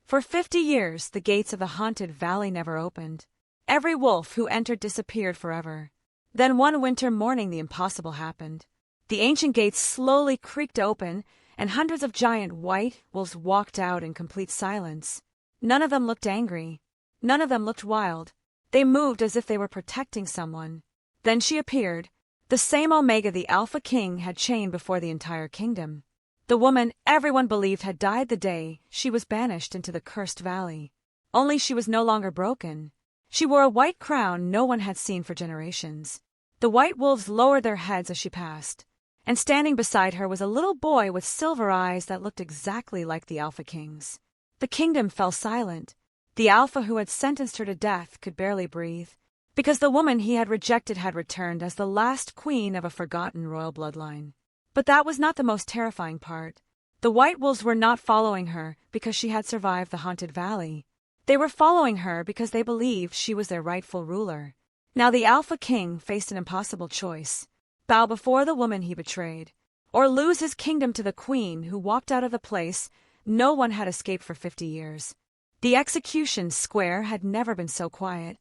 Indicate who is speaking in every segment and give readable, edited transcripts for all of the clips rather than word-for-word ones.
Speaker 1: For 50 years, the gates of the haunted valley never opened. Every wolf who entered disappeared forever. Then one winter morning the impossible happened. The ancient gates slowly creaked open, and hundreds of giant white wolves walked out in complete silence. None of them looked angry. None of them looked wild. They moved as if they were protecting someone. Then she appeared. The same Omega the Alpha King had chained before the entire kingdom. The woman everyone believed had died the day she was banished into the cursed valley. Only she was no longer broken. She wore a white crown no one had seen for generations. The white wolves lowered their heads as she passed, and standing beside her was a little boy with silver eyes that looked exactly like the Alpha King's. The kingdom fell silent. The Alpha who had sentenced her to death could barely breathe, because the woman he had rejected had returned as the last queen of a forgotten royal bloodline. But that was not the most terrifying part. The white wolves were not following her because she had survived the haunted valley. They were following her because they believed she was their rightful ruler. Now the Alpha King faced an impossible choice: bow before the woman he betrayed, or lose his kingdom to the queen who walked out of the place no one had escaped for 50 years. The execution square had never been so quiet.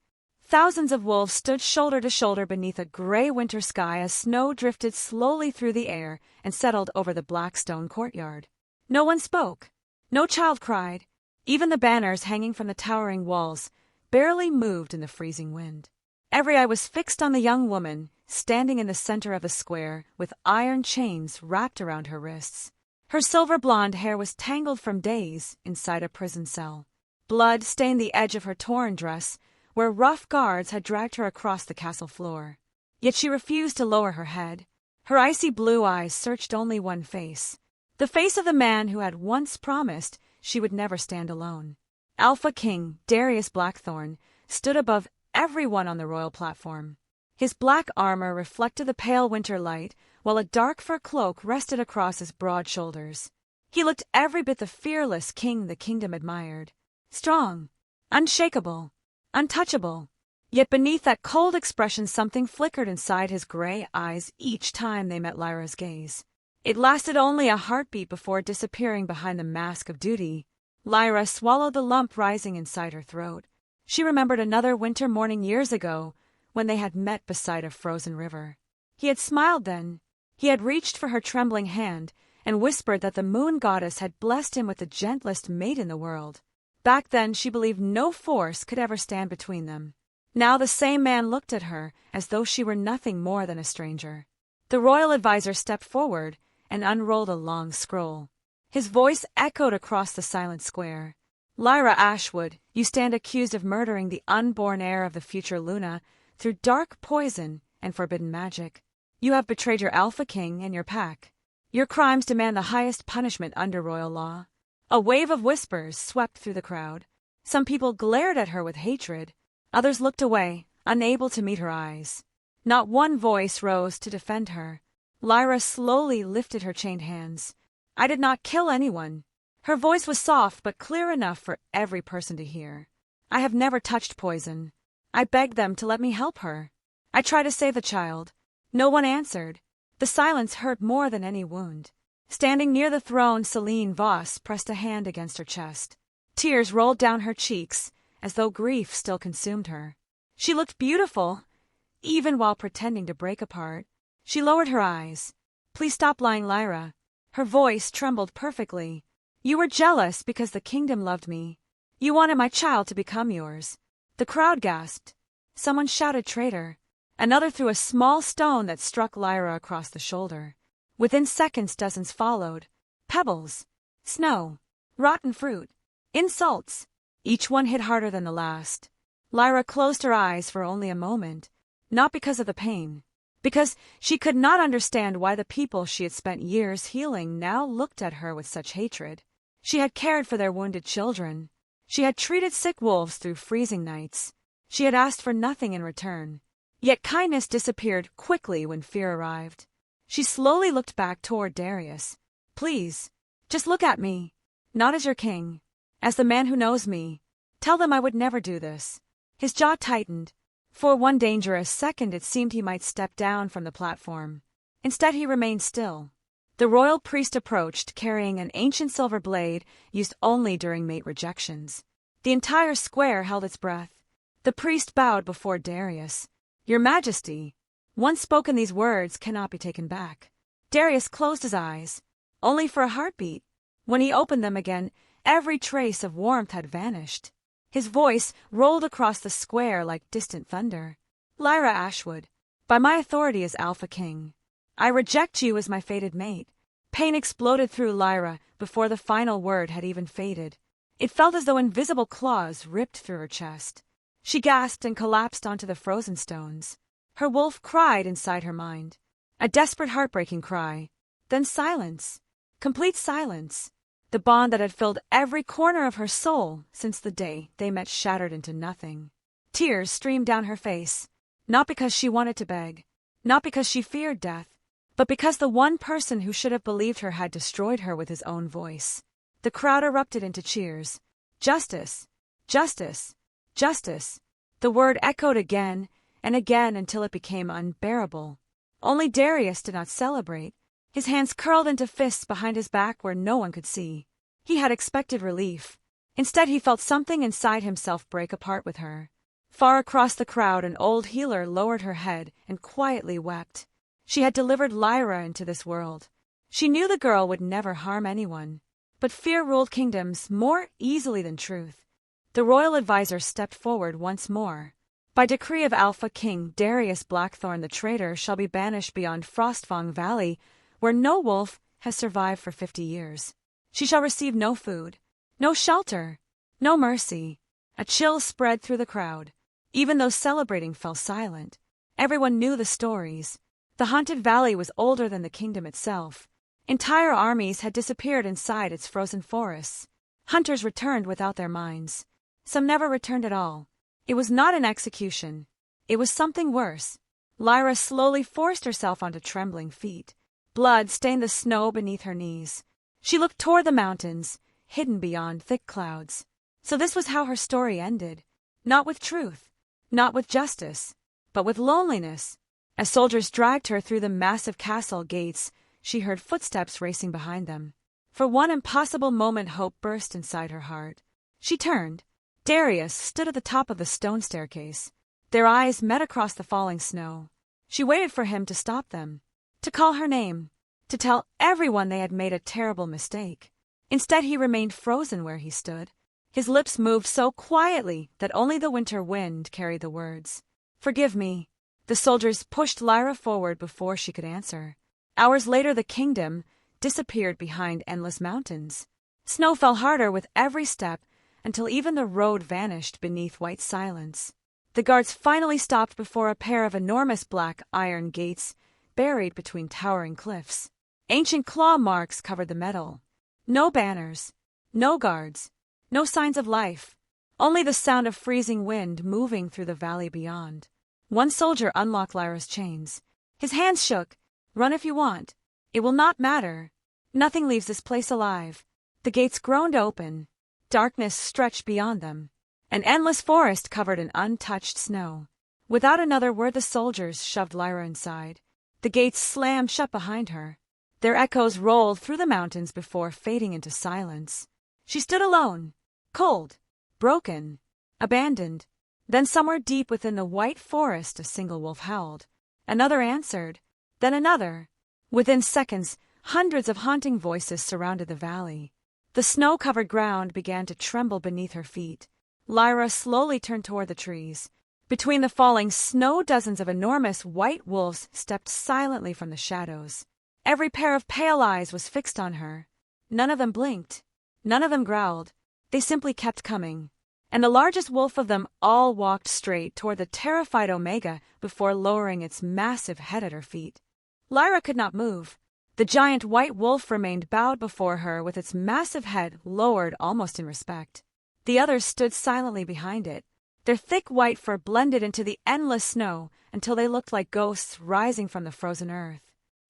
Speaker 1: Thousands of wolves stood shoulder to shoulder beneath a gray winter sky as snow drifted slowly through the air and settled over the black stone courtyard. No one spoke. No child cried. Even the banners hanging from the towering walls barely moved in the freezing wind. Every eye was fixed on the young woman, standing in the center of the square, with iron chains wrapped around her wrists. Her silver blonde hair was tangled from days inside a prison cell. Blood stained the edge of her torn dress, where rough guards had dragged her across the castle floor. Yet she refused to lower her head. Her icy blue eyes searched only one face, the face of the man who had once promised she would never stand alone. Alpha King Darius Blackthorn stood above everyone on the royal platform. His black armor reflected the pale winter light, while a dark fur cloak rested across his broad shoulders. He looked every bit the fearless king the kingdom admired. Strong, unshakable, untouchable. Yet beneath that cold expression something flickered inside his gray eyes each time they met Lyra's gaze. It lasted only a heartbeat before disappearing behind the mask of duty. Lyra swallowed the lump rising inside her throat. She remembered another winter morning years ago, when they had met beside a frozen river. He had smiled then. He had reached for her trembling hand and whispered that the moon goddess had blessed him with the gentlest mate in the world. Back then she believed no force could ever stand between them. Now the same man looked at her as though she were nothing more than a stranger. The royal advisor stepped forward and unrolled a long scroll. His voice echoed across the silent square. Lyra Ashwood, you stand accused of murdering the unborn heir of the future Luna through dark poison and forbidden magic. You have betrayed your Alpha King and your pack. Your crimes demand the highest punishment under royal law. A wave of whispers swept through the crowd. Some people glared at her with hatred. Others looked away, unable to meet her eyes. Not one voice rose to defend her. Lyra slowly lifted her chained hands. I did not kill anyone. Her voice was soft but clear enough for every person to hear. I have never touched poison. I begged them to let me help her. I tried to save the child. No one answered. The silence hurt more than any wound. Standing near the throne, Celine Voss pressed a hand against her chest. Tears rolled down her cheeks, as though grief still consumed her. She looked beautiful, even while pretending to break apart. She lowered her eyes. Please stop lying, Lyra. Her voice trembled perfectly. You were jealous because the kingdom loved me. You wanted my child to become yours. The crowd gasped. Someone shouted traitor. Another threw a small stone that struck Lyra across the shoulder. Within seconds dozens followed. Pebbles, snow, rotten fruit, insults. Each one hit harder than the last. Lyra closed her eyes for only a moment, not because of the pain, because she could not understand why the people she had spent years healing now looked at her with such hatred. She had cared for their wounded children. She had treated sick wolves through freezing nights. She had asked for nothing in return. Yet kindness disappeared quickly when fear arrived. She slowly looked back toward Darius. Please, just look at me. Not as your king. As the man who knows me. Tell them I would never do this. His jaw tightened. For one dangerous second it seemed he might step down from the platform. Instead he remained still. The royal priest approached, carrying an ancient silver blade used only during mate rejections. The entire square held its breath. The priest bowed before Darius. "Your Majesty." Once spoken, these words cannot be taken back. Darius closed his eyes, only for a heartbeat. When he opened them again, every trace of warmth had vanished. His voice rolled across the square like distant thunder. "Lyra Ashwood, by my authority as Alpha King, I reject you as my fated mate." Pain exploded through Lyra before the final word had even faded. It felt as though invisible claws ripped through her chest. She gasped and collapsed onto the frozen stones. Her wolf cried inside her mind. A desperate, heartbreaking cry. Then silence. Complete silence. The bond that had filled every corner of her soul since the day they met shattered into nothing. Tears streamed down her face, not because she wanted to beg, not because she feared death, but because the one person who should have believed her had destroyed her with his own voice. The crowd erupted into cheers. "Justice! Justice! Justice!" The word echoed again and again until it became unbearable. Only Darius did not celebrate. His hands curled into fists behind his back where no one could see. He had expected relief. Instead, he felt something inside himself break apart with her. Far across the crowd, an old healer lowered her head and quietly wept. She had delivered Lyra into this world. She knew the girl would never harm anyone. But fear ruled kingdoms more easily than truth. The royal advisor stepped forward once more. "By decree of Alpha King Darius Blackthorn the traitor shall be banished beyond Frostfang Valley, where no wolf has survived for 50 years. She shall receive no food, no shelter, no mercy." A chill spread through the crowd. Even those celebrating fell silent. Everyone knew the stories. The haunted valley was older than the kingdom itself. Entire armies had disappeared inside its frozen forests. Hunters returned without their minds. Some never returned at all. It was not an execution. It was something worse. Lyra slowly forced herself onto trembling feet. Blood stained the snow beneath her knees. She looked toward the mountains, hidden beyond thick clouds. So this was how her story ended. Not with truth, not with justice, but with loneliness. As soldiers dragged her through the massive castle gates, she heard footsteps racing behind them. For one impossible moment, hope burst inside her heart. She turned. Darius stood at the top of the stone staircase. Their eyes met across the falling snow. She waited for him to stop them, to call her name, to tell everyone they had made a terrible mistake. Instead, he remained frozen where he stood. His lips moved so quietly that only the winter wind carried the words. "Forgive me." The soldiers pushed Lyra forward before she could answer. Hours later, the kingdom disappeared behind endless mountains. Snow fell harder with every step until even the road vanished beneath white silence. The guards finally stopped before a pair of enormous black iron gates buried between towering cliffs. Ancient claw marks covered the metal. No banners, no guards, no signs of life, only the sound of freezing wind moving through the valley beyond. One soldier unlocked Lyra's chains. His hands shook. "Run if you want. It will not matter. Nothing leaves this place alive." The gates groaned open. Darkness stretched beyond them. An endless forest covered in untouched snow. Without another word, the soldiers shoved Lyra inside. The gates slammed shut behind her. Their echoes rolled through the mountains before fading into silence. She stood alone, cold, broken, abandoned. Then somewhere deep within the white forest, a single wolf howled. Another answered, then another. Within seconds, hundreds of haunting voices surrounded the valley. The snow-covered ground began to tremble beneath her feet. Lyra slowly turned toward the trees. Between the falling snow, dozens of enormous white wolves stepped silently from the shadows. Every pair of pale eyes was fixed on her. None of them blinked. None of them growled. They simply kept coming. And the largest wolf of them all walked straight toward the terrified Omega before lowering its massive head at her feet. Lyra could not move. The giant white wolf remained bowed before her with its massive head lowered almost in respect. The others stood silently behind it. Their thick white fur blended into the endless snow until they looked like ghosts rising from the frozen earth.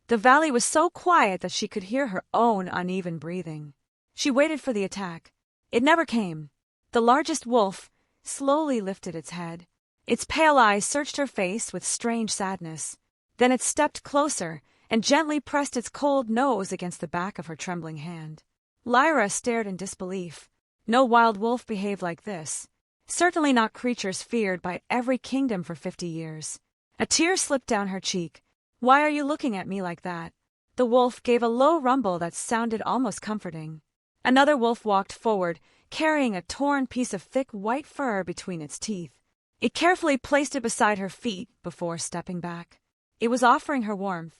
Speaker 1: The valley was so quiet that she could hear her own uneven breathing. She waited for the attack. It never came. The largest wolf slowly lifted its head. Its pale eyes searched her face with strange sadness. Then it stepped closer and gently pressed its cold nose against the back of her trembling hand. Lyra stared in disbelief. No wild wolf behaved like this. Certainly not creatures feared by every kingdom for 50 years. A tear slipped down her cheek. "Why are you looking at me like that?" The wolf gave a low rumble that sounded almost comforting. Another wolf walked forward, carrying a torn piece of thick white fur between its teeth. It carefully placed it beside her feet before stepping back. It was offering her warmth.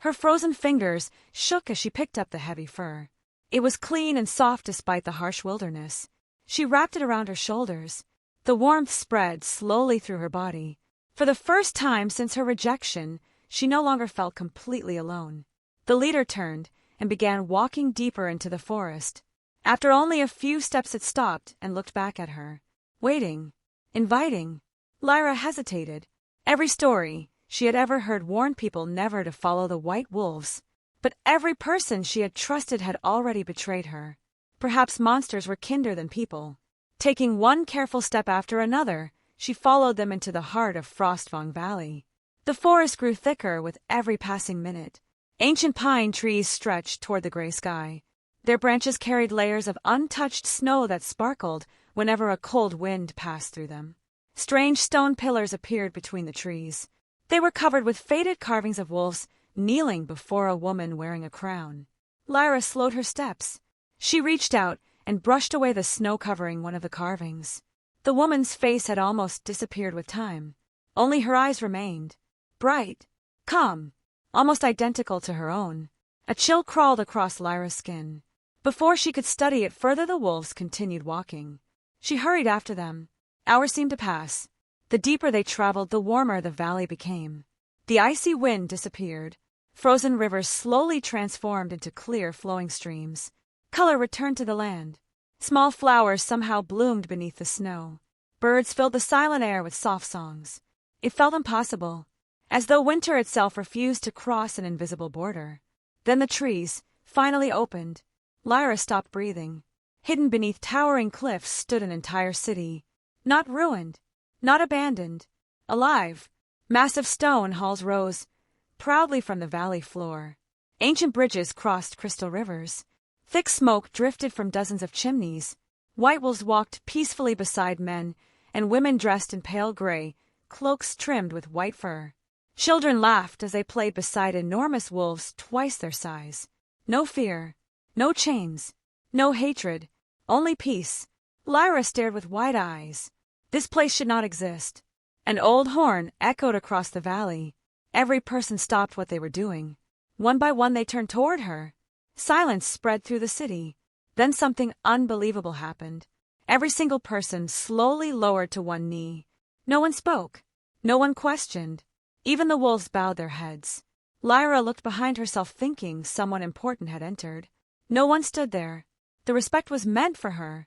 Speaker 1: Her frozen fingers shook as she picked up the heavy fur. It was clean and soft despite the harsh wilderness. She wrapped it around her shoulders. The warmth spread slowly through her body. For the first time since her rejection, she no longer felt completely alone. The leader turned and began walking deeper into the forest. After only a few steps it stopped and looked back at her. Waiting. Inviting. Lyra hesitated. Every story she had ever heard warned people never to follow the white wolves. But every person she had trusted had already betrayed her. Perhaps monsters were kinder than people. Taking one careful step after another, she followed them into the heart of Frostvang Valley. The forest grew thicker with every passing minute. Ancient pine trees stretched toward the gray sky. Their branches carried layers of untouched snow that sparkled whenever a cold wind passed through them. Strange stone pillars appeared between the trees. They were covered with faded carvings of wolves kneeling before a woman wearing a crown. Lyra slowed her steps. She reached out and brushed away the snow covering one of the carvings. The woman's face had almost disappeared with time. Only her eyes remained. Bright, calm, almost identical to her own. A chill crawled across Lyra's skin. Before she could study it further, the wolves continued walking. She hurried after them. Hours seemed to pass. The deeper they traveled, the warmer the valley became. The icy wind disappeared. Frozen rivers slowly transformed into clear, flowing streams. Color returned to the land. Small flowers somehow bloomed beneath the snow. Birds filled the silent air with soft songs. It felt impossible, as though winter itself refused to cross an invisible border. Then the trees finally opened. Lyra stopped breathing. Hidden beneath towering cliffs stood an entire city. Not ruined, not abandoned, alive. Massive stone halls rose proudly from the valley floor. Ancient bridges crossed crystal rivers. Thick smoke drifted from dozens of chimneys. White wolves walked peacefully beside men and women dressed in pale gray, cloaks trimmed with white fur. Children laughed as they played beside enormous wolves twice their size. No fear, no chains, no hatred, only peace. Lyra stared with wide eyes. This place should not exist. An old horn echoed across the valley. Every person stopped what they were doing. One by one they turned toward her. Silence spread through the city. Then something unbelievable happened. Every single person slowly lowered to one knee. No one spoke. No one questioned. Even the wolves bowed their heads. Lyra looked behind herself, thinking someone important had entered. No one stood there. The respect was meant for her.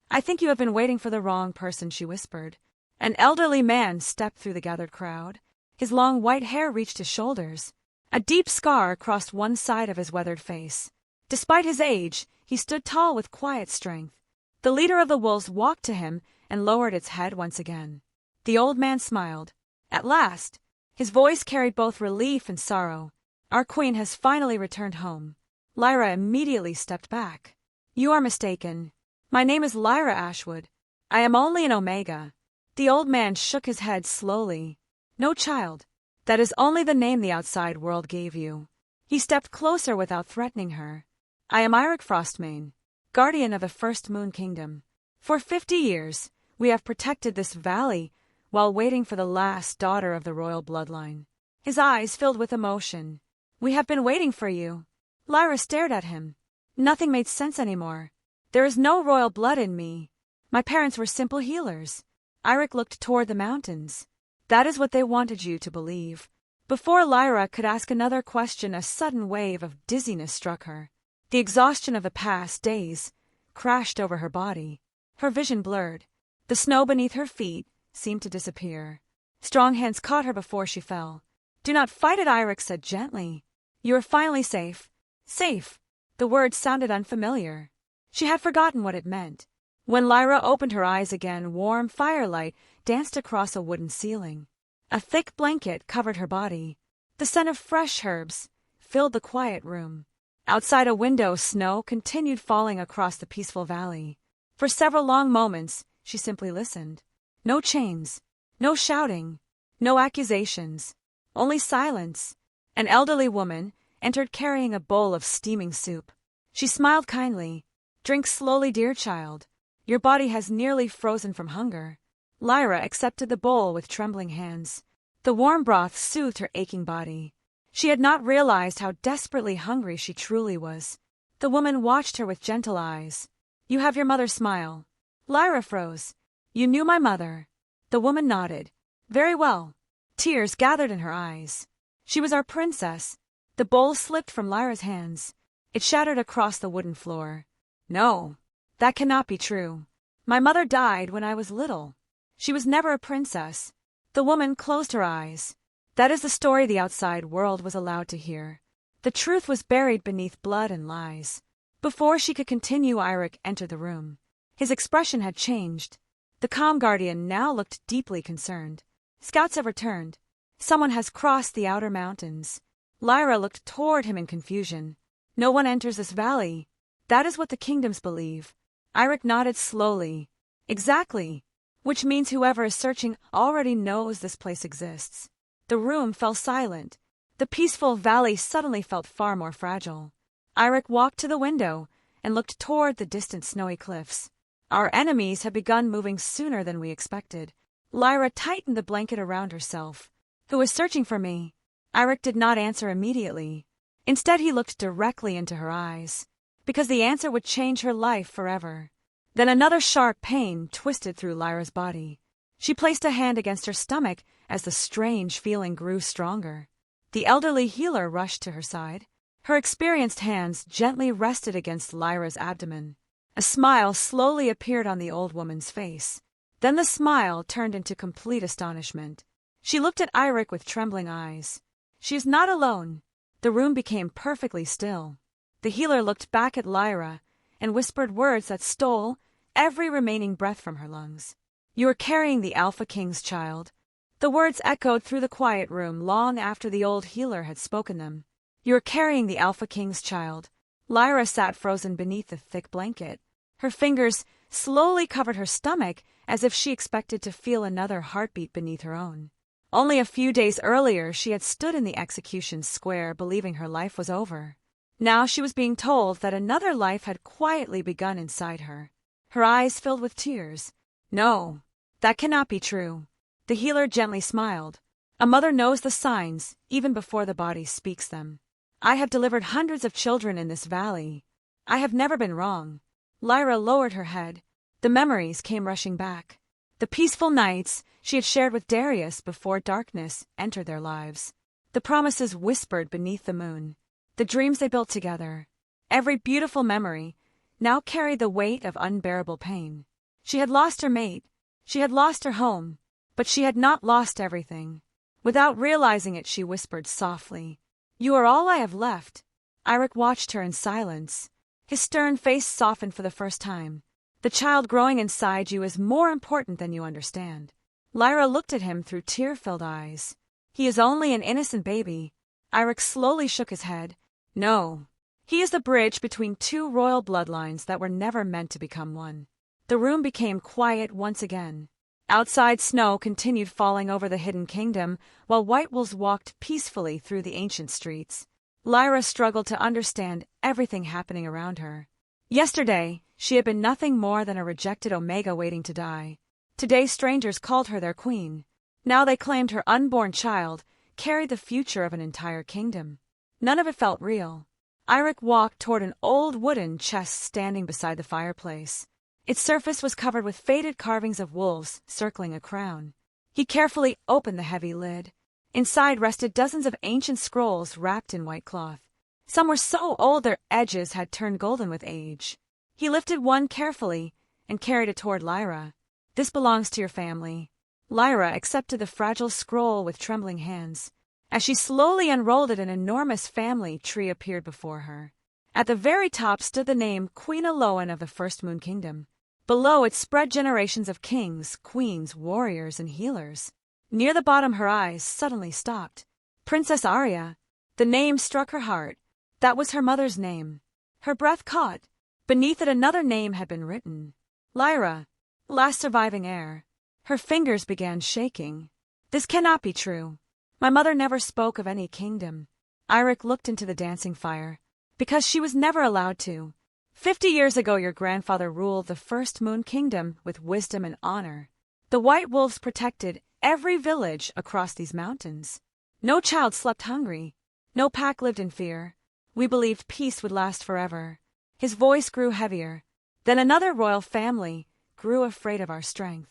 Speaker 1: "I think you have been waiting for the wrong person," she whispered. An elderly man stepped through the gathered crowd. His long white hair reached his shoulders. A deep scar crossed one side of his weathered face. Despite his age, he stood tall with quiet strength. The leader of the wolves walked to him and lowered its head once again. The old man smiled. At last, his voice carried both relief and sorrow. "Our queen has finally returned home." Lyra immediately stepped back. "You are mistaken. My name is Lyra Ashwood. I am only an Omega." The old man shook his head slowly. "No, child. That is only the name the outside world gave you." He stepped closer without threatening her. "I am Eirik Frostmane, guardian of the First Moon Kingdom. For 50 years, we have protected this valley while waiting for the last daughter of the royal bloodline." His eyes filled with emotion. "We have been waiting for you." Lyra stared at him. Nothing made sense anymore. "There is no royal blood in me. My parents were simple healers." Eirik looked toward the mountains. "That is what they wanted you to believe." Before Lyra could ask another question, a sudden wave of dizziness struck her. The exhaustion of the past days crashed over her body. Her vision blurred. The snow beneath her feet seemed to disappear. Strong hands caught her before she fell. "Do not fight it," Eirik said gently. "You are finally safe." Safe. The word sounded unfamiliar. She had forgotten what it meant. When Lyra opened her eyes again, warm firelight danced across a wooden ceiling. A thick blanket covered her body. The scent of fresh herbs filled the quiet room. Outside a window, snow continued falling across the peaceful valley. For several long moments, she simply listened. No chains, no shouting, no accusations, only silence. An elderly woman entered carrying a bowl of steaming soup. She smiled kindly. "Drink slowly, dear child. Your body has nearly frozen from hunger." Lyra accepted the bowl with trembling hands. The warm broth soothed her aching body. She had not realized how desperately hungry she truly was. The woman watched her with gentle eyes. "You have your mother's smile." Lyra froze. "You knew my mother." The woman nodded. "Very well." Tears gathered in her eyes. "She was our princess." The bowl slipped from Lyra's hands. It shattered across the wooden floor. "No, that cannot be true. My mother died when I was little. She was never a princess." The woman closed her eyes. That is the story the outside world was allowed to hear. The truth was buried beneath blood and lies. Before she could continue, Eirik entered the room. His expression had changed. The calm guardian now looked deeply concerned. "Scouts have returned. Someone has crossed the outer mountains." Lyra looked toward him in confusion. "No one enters this valley. That is what the kingdoms believe." Eirik nodded slowly. "Exactly. Which means whoever is searching already knows this place exists." The room fell silent. The peaceful valley suddenly felt far more fragile. Eirik walked to the window and looked toward the distant snowy cliffs. "Our enemies have begun moving sooner than we expected." Lyra tightened the blanket around herself. "Who is searching for me?" Eirik did not answer immediately. Instead, he looked directly into her eyes. Because the answer would change her life forever. Then another sharp pain twisted through Lyra's body. She placed a hand against her stomach as the strange feeling grew stronger. The elderly healer rushed to her side. Her experienced hands gently rested against Lyra's abdomen. A smile slowly appeared on the old woman's face. Then the smile turned into complete astonishment. She looked at Eirik with trembling eyes. "She is not alone." The room became perfectly still. The healer looked back at Lyra and whispered words that stole every remaining breath from her lungs. "You are carrying the Alpha King's child." The words echoed through the quiet room long after the old healer had spoken them. "You are carrying the Alpha King's child." Lyra sat frozen beneath the thick blanket. Her fingers slowly covered her stomach as if she expected to feel another heartbeat beneath her own. Only a few days earlier she had stood in the execution square believing her life was over. Now she was being told that another life had quietly begun inside her. Her eyes filled with tears. "No, that cannot be true." The healer gently smiled. "A mother knows the signs even before the body speaks them. I have delivered hundreds of children in this valley. I have never been wrong." Lyra lowered her head. The memories came rushing back. The peaceful nights she had shared with Darius before darkness entered their lives. The promises whispered beneath the moon. The dreams they built together. Every beautiful memory now carried the weight of unbearable pain. She had lost her mate. She had lost her home. But she had not lost everything. Without realizing it, she whispered softly, "You are all I have left." Eirik watched her in silence. His stern face softened for the first time. "The child growing inside you is more important than you understand." Lyra looked at him through tear-filled eyes. "He is only an innocent baby." Eirik slowly shook his head. "No. He is the bridge between two royal bloodlines that were never meant to become one." The room became quiet once again. Outside, snow continued falling over the hidden kingdom, while white wolves walked peacefully through the ancient streets. Lyra struggled to understand everything happening around her. Yesterday, she had been nothing more than a rejected Omega waiting to die. Today, strangers called her their queen. Now they claimed her unborn child carried the future of an entire kingdom. None of it felt real. Eirik walked toward an old wooden chest standing beside the fireplace. Its surface was covered with faded carvings of wolves circling a crown. He carefully opened the heavy lid. Inside rested dozens of ancient scrolls wrapped in white cloth. Some were so old their edges had turned golden with age. He lifted one carefully and carried it toward Lyra. "This belongs to your family." Lyra accepted the fragile scroll with trembling hands. As she slowly unrolled it, an enormous family tree appeared before her. At the very top stood the name Queen Aloan of the First Moon Kingdom. Below it spread generations of kings, queens, warriors, and healers. Near the bottom her eyes suddenly stopped. "Princess Arya." The name struck her heart. That was her mother's name. Her breath caught. Beneath it another name had been written. Lyra, last surviving heir. Her fingers began shaking. This cannot be true. My mother never spoke of any kingdom. Eirik looked into the dancing fire. Because she was never allowed to. 50 years ago your grandfather ruled the first Moon Kingdom with wisdom and honor. The White Wolves protected every village across these mountains. No child slept hungry. No pack lived in fear. We believed peace would last forever. His voice grew heavier. Then another royal family grew afraid of our strength.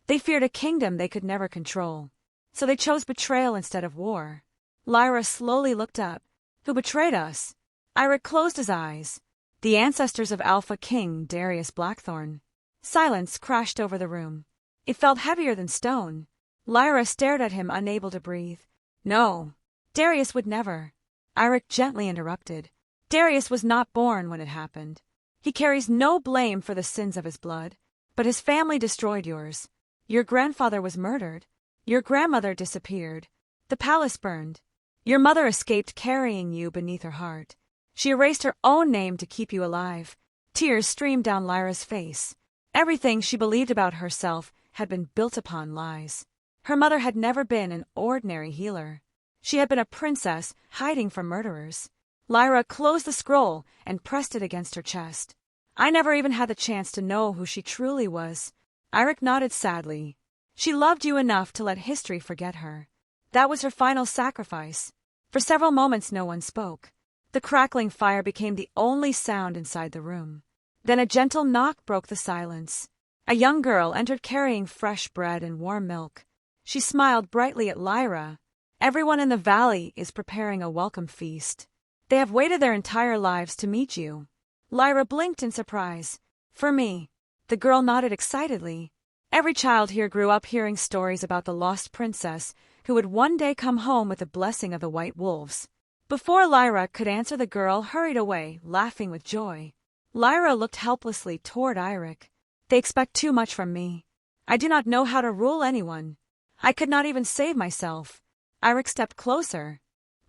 Speaker 1: They feared a kingdom they could never control. So they chose betrayal instead of war. Lyra slowly looked up. Who betrayed us? Eirik closed his eyes. The ancestors of Alpha King Darius Blackthorn. Silence crashed over the room. It felt heavier than stone. Lyra stared at him, unable to breathe. No, Darius would never. Eirik gently interrupted. Darius was not born when it happened. He carries no blame for the sins of his blood. But his family destroyed yours. Your grandfather was murdered. Your grandmother disappeared. The palace burned. Your mother escaped carrying you beneath her heart. She erased her own name to keep you alive. Tears streamed down Lyra's face. Everything she believed about herself had been built upon lies. Her mother had never been an ordinary healer. She had been a princess hiding from murderers. Lyra closed the scroll and pressed it against her chest. I never even had the chance to know who she truly was. Eirik nodded sadly. She loved you enough to let history forget her. That was her final sacrifice. For several moments no one spoke. The crackling fire became the only sound inside the room. Then a gentle knock broke the silence. A young girl entered carrying fresh bread and warm milk. She smiled brightly at Lyra. Everyone in the valley is preparing a welcome feast. They have waited their entire lives to meet you. Lyra blinked in surprise. For me. The girl nodded excitedly. Every child here grew up hearing stories about the lost princess who would one day come home with the blessing of the White Wolves. Before Lyra could answer, the girl hurried away, laughing with joy. Lyra looked helplessly toward Eirik. They expect too much from me. I do not know how to rule anyone. I could not even save myself. Eirik stepped closer.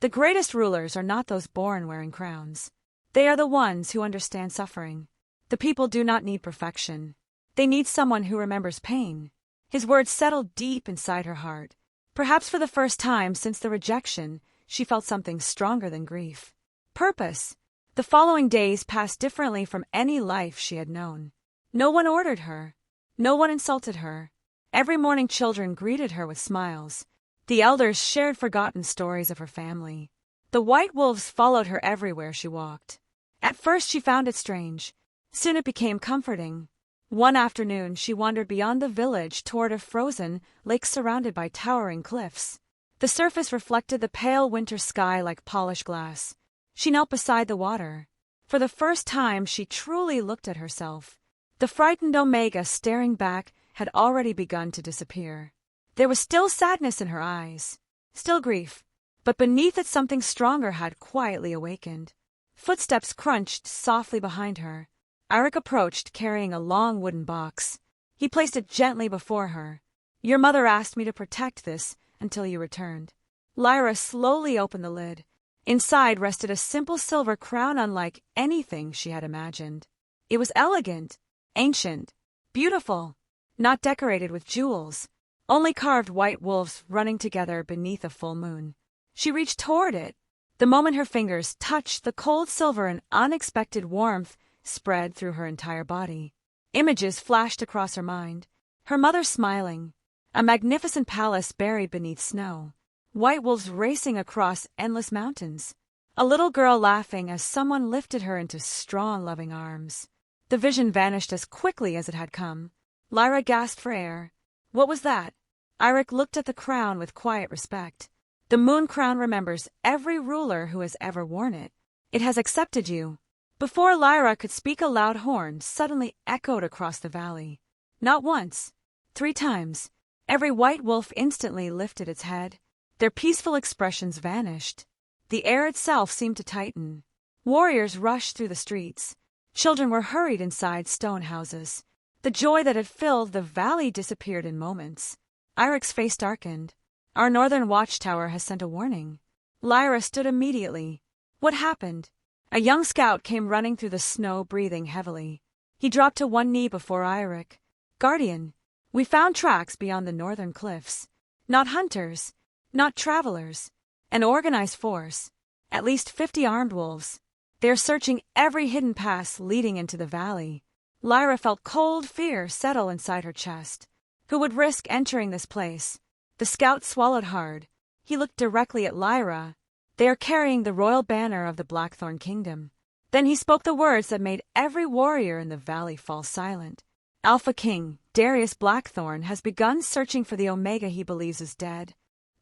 Speaker 1: The greatest rulers are not those born wearing crowns. They are the ones who understand suffering. The people do not need perfection. They need someone who remembers pain. His words settled deep inside her heart. Perhaps for the first time since the rejection, she felt something stronger than grief. Purpose. The following days passed differently from any life she had known. No one ordered her. No one insulted her. Every morning children greeted her with smiles. The elders shared forgotten stories of her family. The White Wolves followed her everywhere she walked. At first she found it strange. Soon it became comforting. One afternoon she wandered beyond the village toward a frozen lake surrounded by towering cliffs. The surface reflected the pale winter sky like polished glass. She knelt beside the water. For the first time she truly looked at herself. The frightened Omega staring back had already begun to disappear. There was still sadness in her eyes, still grief, but beneath it something stronger had quietly awakened. Footsteps crunched softly behind her. Eirik approached, carrying a long wooden box. He placed it gently before her. Your mother asked me to protect this until you returned. Lyra slowly opened the lid. Inside rested a simple silver crown unlike anything she had imagined. It was elegant, ancient, beautiful, not decorated with jewels, only carved white wolves running together beneath a full moon. She reached toward it. The moment her fingers touched the cold silver, an unexpected warmth spread through her entire body. Images flashed across her mind. Her mother smiling. A magnificent palace buried beneath snow. White wolves racing across endless mountains. A little girl laughing as someone lifted her into strong, loving arms. The vision vanished as quickly as it had come. Lyra gasped for air. What was that? Eirik looked at the crown with quiet respect. The moon crown remembers every ruler who has ever worn it. It has accepted you. Before Lyra could speak, a loud horn suddenly echoed across the valley. Not once, 3 times. Every white wolf instantly lifted its head. Their peaceful expressions vanished. The air itself seemed to tighten. Warriors rushed through the streets. Children were hurried inside stone houses. The joy that had filled the valley disappeared in moments. Eirik's face darkened. Our northern watchtower has sent a warning. Lyra stood immediately. What happened? A young scout came running through the snow, breathing heavily. He dropped to one knee before Eirik. Guardian, we found tracks beyond the northern cliffs. Not hunters, not travelers. An organized force. At least 50 armed wolves. They're searching every hidden pass leading into the valley. Lyra felt cold fear settle inside her chest. Who would risk entering this place? The scout swallowed hard. He looked directly at Lyra. They are carrying the royal banner of the Blackthorn Kingdom. Then he spoke the words that made every warrior in the valley fall silent. Alpha King, Darius Blackthorn, has begun searching for the Omega he believes is dead.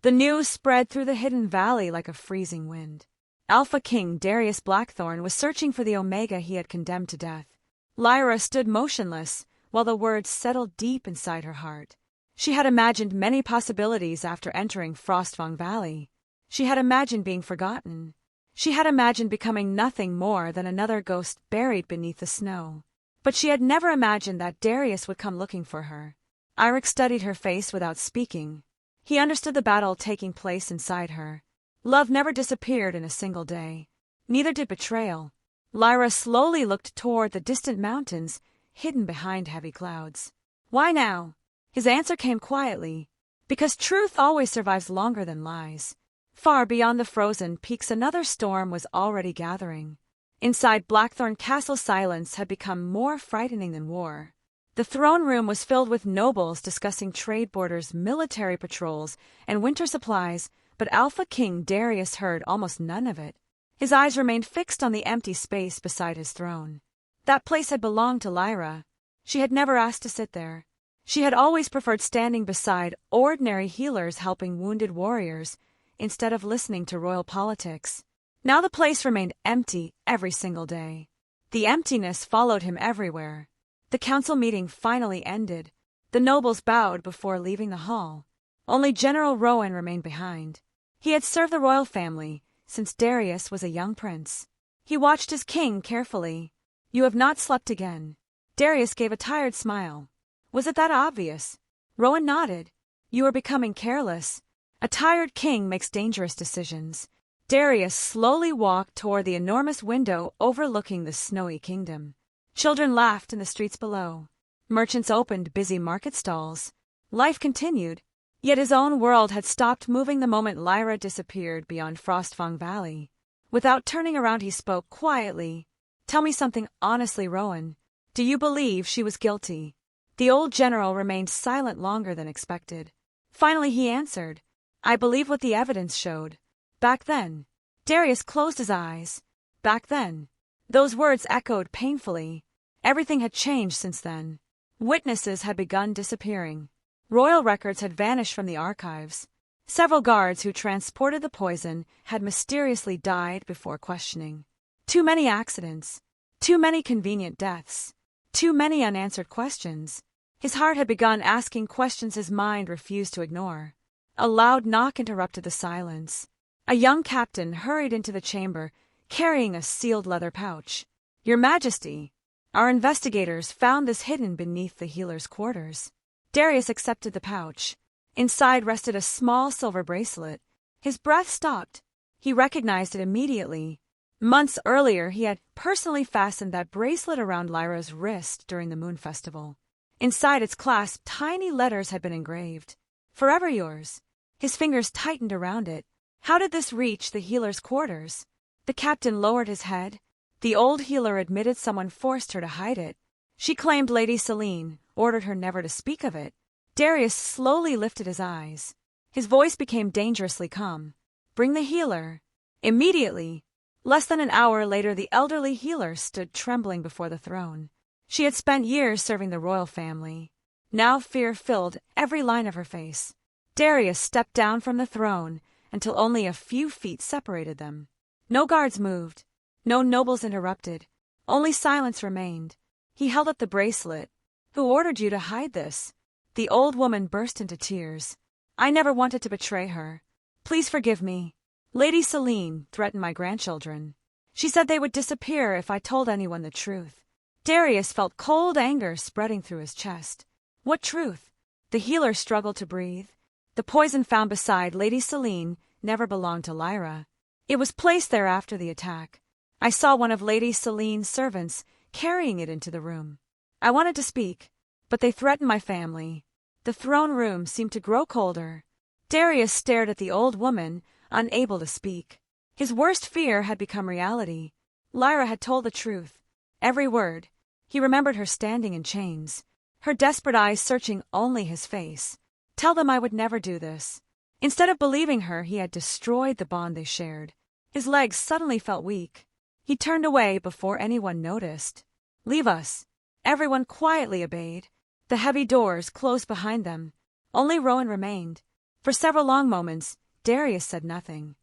Speaker 1: The news spread through the hidden valley like a freezing wind. Alpha King Darius Blackthorn was searching for the Omega he had condemned to death. Lyra stood motionless, while the words settled deep inside her heart. She had imagined many possibilities after entering Frostfang Valley. She had imagined being forgotten. She had imagined becoming nothing more than another ghost buried beneath the snow. But she had never imagined that Darius would come looking for her. Eirik studied her face without speaking. He understood the battle taking place inside her. Love never disappeared in a single day. Neither did betrayal. Lyra slowly looked toward the distant mountains, hidden behind heavy clouds. Why now? His answer came quietly. Because truth always survives longer than lies. Far beyond the frozen peaks another storm was already gathering. Inside Blackthorn Castle silence had become more frightening than war. The throne room was filled with nobles discussing trade borders, military patrols, and winter supplies, but Alpha King Darius heard almost none of it. His eyes remained fixed on the empty space beside his throne. That place had belonged to Lyra. She had never asked to sit there. She had always preferred standing beside ordinary healers helping wounded warriors, instead of listening to royal politics. Now the place remained empty every single day. The emptiness followed him everywhere. The council meeting finally ended. The nobles bowed before leaving the hall. Only General Rowan remained behind. He had served the royal family since Darius was a young prince. He watched his king carefully. You have not slept again. Darius gave a tired smile. Was it that obvious? Rowan nodded. You are becoming careless. A tired king makes dangerous decisions. Darius slowly walked toward the enormous window overlooking the snowy kingdom. Children laughed in the streets below. Merchants opened busy market stalls. Life continued. Yet his own world had stopped moving the moment Lyra disappeared beyond Frostfang Valley. Without turning around, he spoke quietly. Tell me something honestly, Rowan. Do you believe she was guilty? The old general remained silent longer than expected. Finally he answered. I believe what the evidence showed. Back then. Darius closed his eyes. Back then. Those words echoed painfully. Everything had changed since then. Witnesses had begun disappearing. Royal records had vanished from the archives. Several guards who transported the poison had mysteriously died before questioning. Too many accidents. Too many convenient deaths. Too many unanswered questions. His heart had begun asking questions his mind refused to ignore. A loud knock interrupted the silence. A young captain hurried into the chamber, carrying a sealed leather pouch. Your Majesty, our investigators found this hidden beneath the healer's quarters. Darius accepted the pouch. Inside rested a small silver bracelet. His breath stopped. He recognized it immediately. Months earlier, he had personally fastened that bracelet around Lyra's wrist during the Moon Festival. Inside its clasp, tiny letters had been engraved. Forever yours. His fingers tightened around it. How did this reach the healer's quarters? The captain lowered his head. The old healer admitted someone forced her to hide it. She claimed Lady Selene ordered her never to speak of it. Darius slowly lifted his eyes. His voice became dangerously calm. Bring the healer. Immediately. Less than an hour later, the elderly healer stood trembling before the throne. She had spent years serving the royal family. Now fear filled every line of her face. Darius stepped down from the throne until only a few feet separated them. No guards moved. No nobles interrupted. Only silence remained. He held up the bracelet. Who ordered you to hide this? The old woman burst into tears. I never wanted to betray her. Please forgive me. Lady Selene threatened my grandchildren. She said they would disappear if I told anyone the truth. Darius felt cold anger spreading through his chest. What truth? The healer struggled to breathe. The poison found beside Lady Selene never belonged to Lyra. It was placed there after the attack. I saw one of Lady Celine's servants carrying it into the room. I wanted to speak, but they threatened my family. The throne room seemed to grow colder. Darius stared at the old woman, unable to speak. His worst fear had become reality. Lyra had told the truth. Every word. He remembered her standing in chains, her desperate eyes searching only his face. Tell them I would never do this. Instead of believing her, he had destroyed the bond they shared. His legs suddenly felt weak. He turned away before anyone noticed. Leave us. Everyone quietly obeyed. The heavy doors closed behind them. Only Rowan remained. For several long moments, Darius said nothing.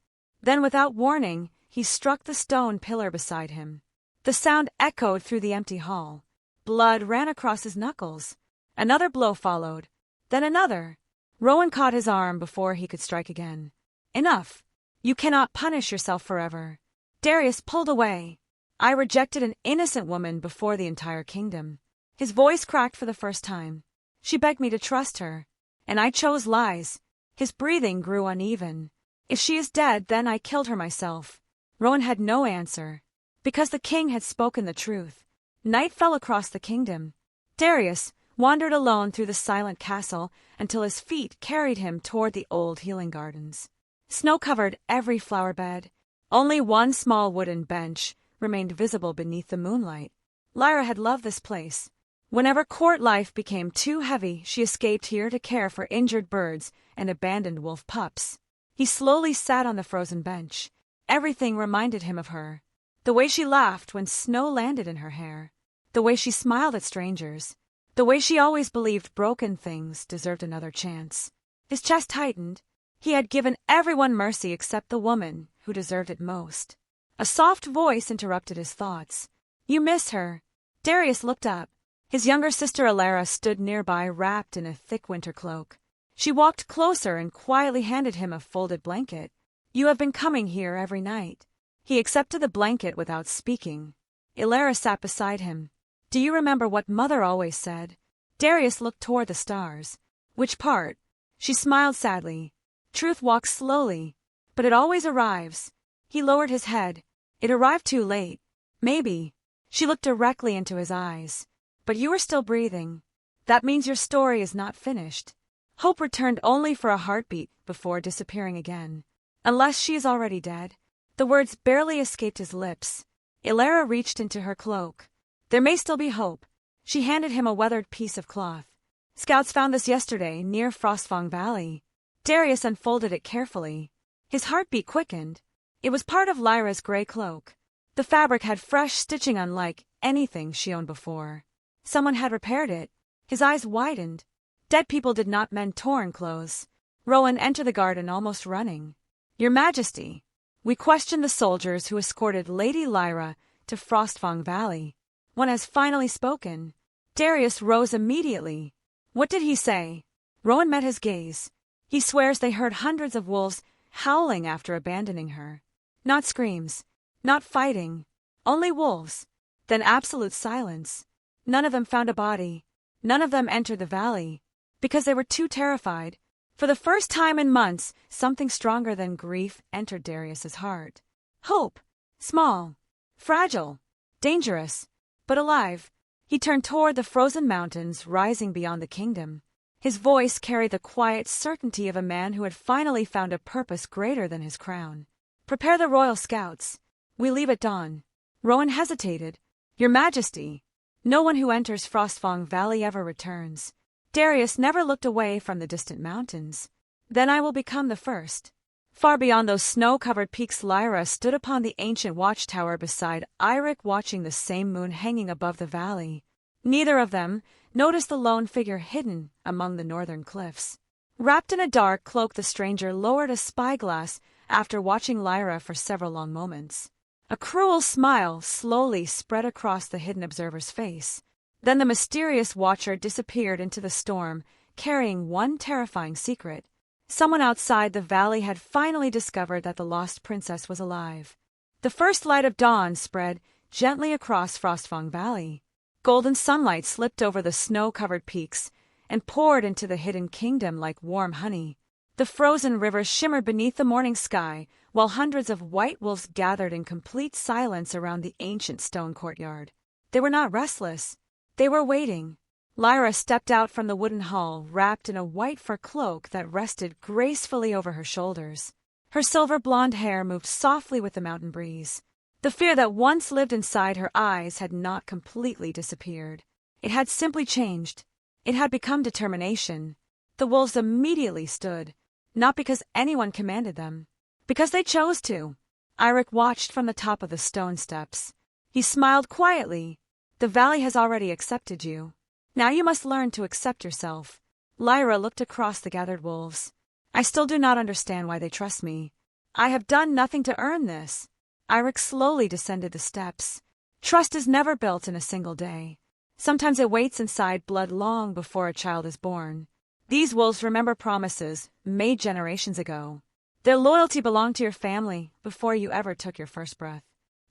Speaker 1: Then, without warning, he struck the stone pillar beside him. The sound echoed through the empty hall. Blood ran across his knuckles. Another blow followed. Then another. Rowan caught his arm before he could strike again. Enough. You cannot punish yourself forever. Darius pulled away. I rejected an innocent woman before the entire kingdom. His voice cracked for the first time. She begged me to trust her, and I chose lies. His breathing grew uneven. If she is dead, then I killed her myself. Rowan had no answer, because the king had spoken the truth. Night fell across the kingdom. Darius wandered alone through the silent castle until his feet carried him toward the old healing gardens. Snow covered every flower bed. Only one small wooden bench remained visible beneath the moonlight. Lyra had loved this place. Whenever court life became too heavy, she escaped here to care for injured birds and abandoned wolf pups. He slowly sat on the frozen bench. Everything reminded him of her. The way she laughed when snow landed in her hair. The way she smiled at strangers. The way she always believed broken things deserved another chance. His chest tightened. He had given everyone mercy except the woman who deserved it most. A soft voice interrupted his thoughts. You miss her. Darius looked up. His younger sister Lyra stood nearby, wrapped in a thick winter cloak. She walked closer and quietly handed him a folded blanket. You have been coming here every night. He accepted the blanket without speaking. Lyra sat beside him. Do you remember what Mother always said? Darius looked toward the stars. Which part? She smiled sadly. Truth walks slowly, but it always arrives. He lowered his head. It arrived too late. Maybe. She looked directly into his eyes. But you are still breathing. That means your story is not finished. Hope returned only for a heartbeat before disappearing again. Unless she is already dead. The words barely escaped his lips. Lyra reached into her cloak. There may still be hope. She handed him a weathered piece of cloth. Scouts found this yesterday near Frostfang Valley. Darius unfolded it carefully. His heartbeat quickened. It was part of Lyra's gray cloak. The fabric had fresh stitching unlike anything she owned before. Someone had repaired it. His eyes widened. Dead people did not mend torn clothes. Rowan entered the garden almost running. Your Majesty, we questioned the soldiers who escorted Lady Lyra to Frostfang Valley. One has finally spoken. Darius rose immediately. What did he say? Rowan met his gaze. He swears they heard hundreds of wolves howling after abandoning her. Not screams, not fighting, only wolves. Then absolute silence. None of them found a body. None of them entered the valley, because they were too terrified. For the first time in months, something stronger than grief entered Darius's heart. Hope. Small. Fragile. Dangerous. But alive. He turned toward the frozen mountains rising beyond the kingdom. His voice carried the quiet certainty of a man who had finally found a purpose greater than his crown. Prepare the royal scouts. We leave at dawn. Rowan hesitated. Your Majesty. No one who enters Frostfang Valley ever returns. Darius never looked away from the distant mountains. Then I will become the first. Far beyond those snow-covered peaks, Lyra stood upon the ancient watchtower beside Eirik, watching the same moon hanging above the valley. Neither of them noticed the lone figure hidden among the northern cliffs. Wrapped in a dark cloak, the stranger lowered a spyglass after watching Lyra for several long moments. A cruel smile slowly spread across the hidden observer's face. Then the mysterious watcher disappeared into the storm, carrying one terrifying secret. Someone outside the valley had finally discovered that the lost princess was alive. The first light of dawn spread gently across Frostfang Valley. Golden sunlight slipped over the snow-covered peaks and poured into the hidden kingdom like warm honey. The frozen river shimmered beneath the morning sky, while hundreds of white wolves gathered in complete silence around the ancient stone courtyard. They were not restless. They were waiting. Lyra stepped out from the wooden hall, wrapped in a white fur cloak that rested gracefully over her shoulders. Her silver blonde hair moved softly with the mountain breeze. The fear that once lived inside her eyes had not completely disappeared. It had simply changed. It had become determination. The wolves immediately stood, not because anyone commanded them, because they chose to. Eirik watched from the top of the stone steps. He smiled quietly. The valley has already accepted you. Now you must learn to accept yourself. Lyra looked across the gathered wolves. I still do not understand why they trust me. I have done nothing to earn this. Eirik slowly descended the steps. Trust is never built in a single day. Sometimes it waits inside blood long before a child is born. These wolves remember promises made generations ago. Their loyalty belonged to your family before you ever took your first breath.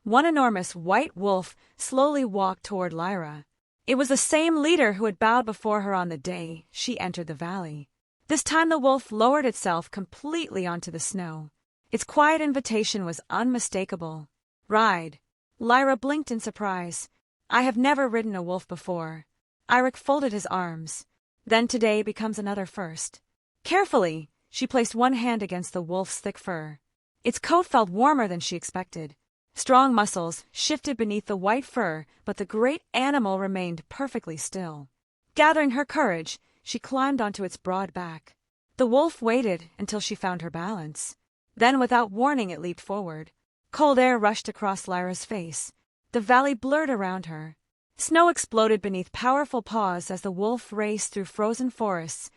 Speaker 1: One enormous white wolf slowly walked toward Lyra. It was the same leader who had bowed before her on the day she entered the valley. This time the wolf lowered itself completely onto the snow. Its quiet invitation was unmistakable. Ride. Lyra blinked in surprise. I have never ridden a wolf before. Eirik folded his arms. Then today becomes another first. Carefully, she placed one hand against the wolf's thick fur. Its coat felt warmer than she expected. Strong muscles shifted beneath the white fur, but the great animal remained perfectly still. Gathering her courage, she climbed onto its broad back. The wolf waited until she found her balance. Then, without warning, it leaped forward. Cold air rushed across Lyra's face. The valley blurred around her. Snow exploded beneath powerful paws as the wolf raced through frozen forests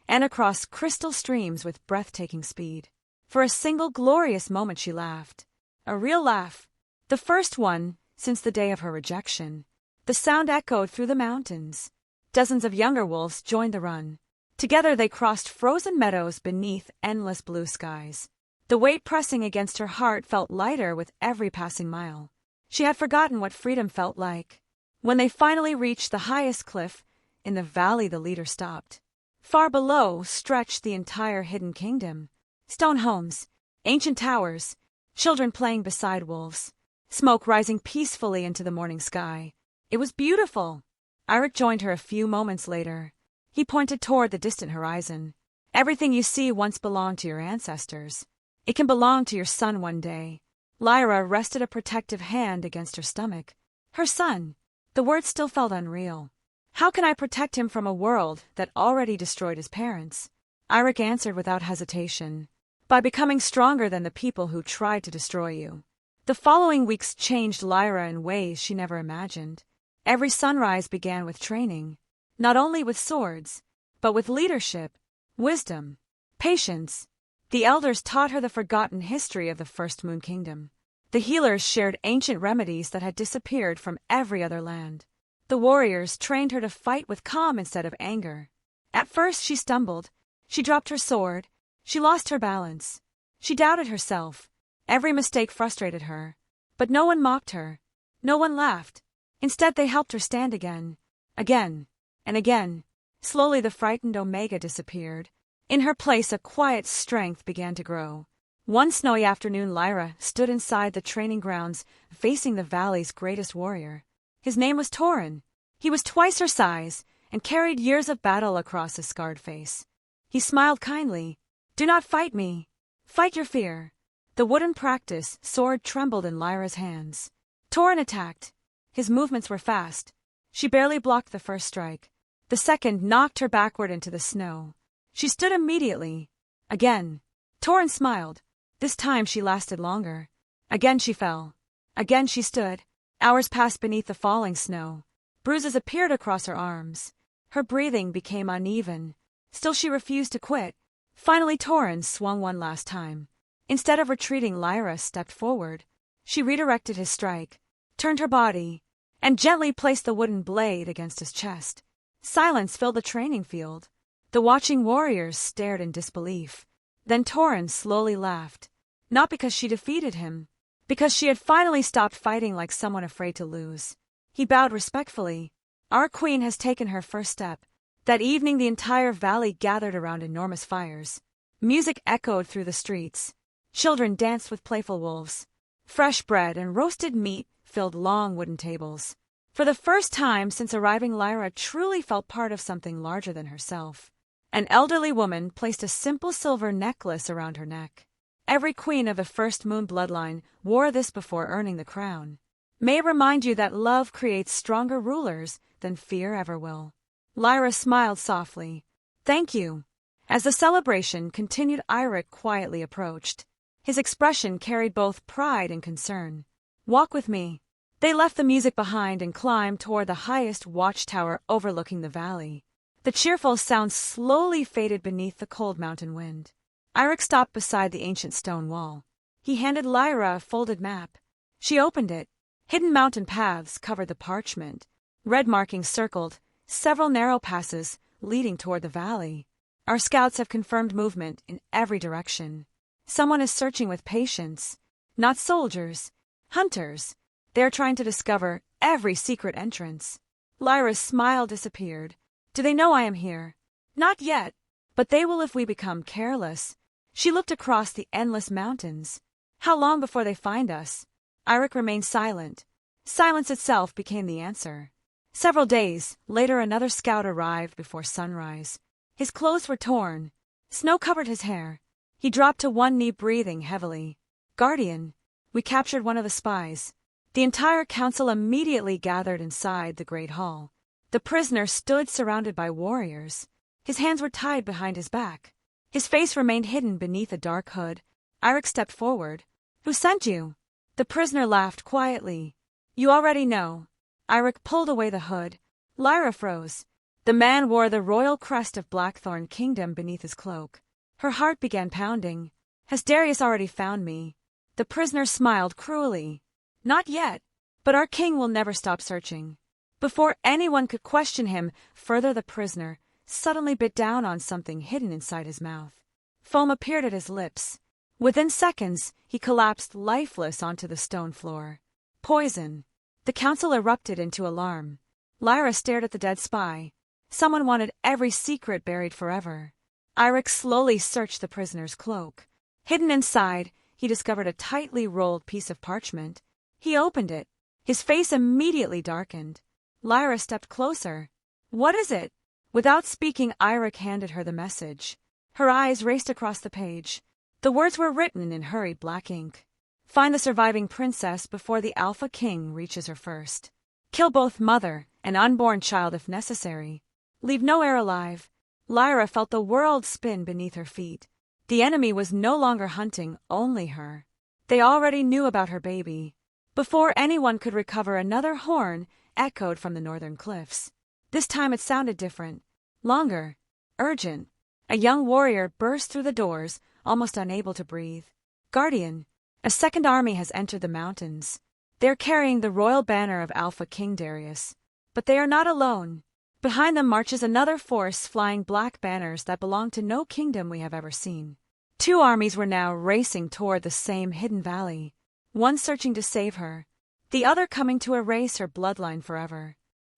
Speaker 1: and across crystal streams with breathtaking speed. For a single glorious moment she laughed. A real laugh. The first one since the day of her rejection. The sound echoed through the mountains. Dozens of younger wolves joined the run. Together they crossed frozen meadows beneath endless blue skies. The weight pressing against her heart felt lighter with every passing mile. She had forgotten what freedom felt like. When they finally reached the highest cliff in the valley, the leader stopped. Far below stretched the entire hidden kingdom. Stone homes, ancient towers, children playing beside wolves, smoke rising peacefully into the morning sky. It was beautiful. Eirik joined her a few moments later. He pointed toward the distant horizon. Everything you see once belonged to your ancestors. It can belong to your son one day. Lyra rested a protective hand against her stomach. Her son. The words still felt unreal. How can I protect him from a world that already destroyed his parents? Eirik answered without hesitation. By becoming stronger than the people who tried to destroy you. The following weeks changed Lyra in ways she never imagined. Every sunrise began with training. Not only with swords, but with leadership, wisdom, patience. The elders taught her the forgotten history of the First Moon Kingdom. The healers shared ancient remedies that had disappeared from every other land. The warriors trained her to fight with calm instead of anger. At first she stumbled. She dropped her sword. She lost her balance. She doubted herself. Every mistake frustrated her. But no one mocked her. No one laughed. Instead they helped her stand again. Again. And again. Slowly the frightened Omega disappeared. In her place a quiet strength began to grow. One snowy afternoon Lyra stood inside the training grounds, facing the valley's greatest warrior. His name was Torin. He was twice her size, and carried years of battle across his scarred face. He smiled kindly. Do not fight me. Fight your fear. The wooden practice sword trembled in Lyra's hands. Torin attacked. His movements were fast. She barely blocked the first strike. The second knocked her backward into the snow. She stood immediately. Again. Torin smiled. This time she lasted longer. Again she fell. Again she stood. Hours passed beneath the falling snow. Bruises appeared across her arms. Her breathing became uneven. Still she refused to quit. Finally Torin swung one last time. Instead of retreating, Lyra stepped forward. She redirected his strike, turned her body, and gently placed the wooden blade against his chest. Silence filled the training field. The watching warriors stared in disbelief. Then Torin slowly laughed. Not because she defeated him, because she had finally stopped fighting like someone afraid to lose. He bowed respectfully. Our queen has taken her first step. That evening the entire valley gathered around enormous fires. Music echoed through the streets. Children danced with playful wolves. Fresh bread and roasted meat filled long wooden tables. For the first time since arriving, Lyra truly felt part of something larger than herself. An elderly woman placed a simple silver necklace around her neck. Every queen of the first moon bloodline wore this before earning the crown. May it remind you that love creates stronger rulers than fear ever will. Lyra smiled softly. Thank you. As the celebration continued, Eirik quietly approached. His expression carried both pride and concern. Walk with me. They left the music behind and climbed toward the highest watchtower overlooking the valley. The cheerful sound slowly faded beneath the cold mountain wind. Eirik stopped beside the ancient stone wall. He handed Lyra a folded map. She opened it. Hidden mountain paths covered the parchment. Red markings circled several narrow passes leading toward the valley. Our scouts have confirmed movement in every direction. Someone is searching with patience. Not soldiers, hunters. They are trying to discover every secret entrance. Lyra's smile disappeared. Do they know I am here? Not yet, but they will if we become careless. She looked across the endless mountains. How long before they find us? Eirik remained silent. Silence itself became the answer. Several days later, another scout arrived before sunrise. His clothes were torn. Snow covered his hair. He dropped to one knee, breathing heavily. Guardian, we captured one of the spies. The entire council immediately gathered inside the great hall. The prisoner stood surrounded by warriors. His hands were tied behind his back. His face remained hidden beneath a dark hood. Eirik stepped forward. Who sent you? The prisoner laughed quietly. You already know. Eirik pulled away the hood. Lyra froze. The man wore the royal crest of Blackthorn Kingdom beneath his cloak. Her heart began pounding. Has Darius already found me? The prisoner smiled cruelly. Not yet, but our king will never stop searching. Before anyone could question him further, the prisoner suddenly bit down on something hidden inside his mouth. Foam appeared at his lips. Within seconds, he collapsed lifeless onto the stone floor. Poison. The council erupted into alarm. Lyra stared at the dead spy. Someone wanted every secret buried forever. Eirik slowly searched the prisoner's cloak. Hidden inside, he discovered a tightly rolled piece of parchment. He opened it. His face immediately darkened. Lyra stepped closer. What is it? Without speaking, Eirik handed her the message. Her eyes raced across the page. The words were written in hurried black ink. Find the surviving princess before the Alpha King reaches her first. Kill both mother and unborn child if necessary. Leave no heir alive. Lyra felt the world spin beneath her feet. The enemy was no longer hunting only her. They already knew about her baby. Before anyone could recover, another horn echoed from the northern cliffs. This time it sounded different, longer, urgent. A young warrior burst through the doors, almost unable to breathe. Guardian, a second army has entered the mountains. They are carrying the royal banner of Alpha King Darius. But they are not alone. Behind them marches another force flying black banners that belong to no kingdom we have ever seen. Two armies were now racing toward the same hidden valley, one searching to save her, the other coming to erase her bloodline forever.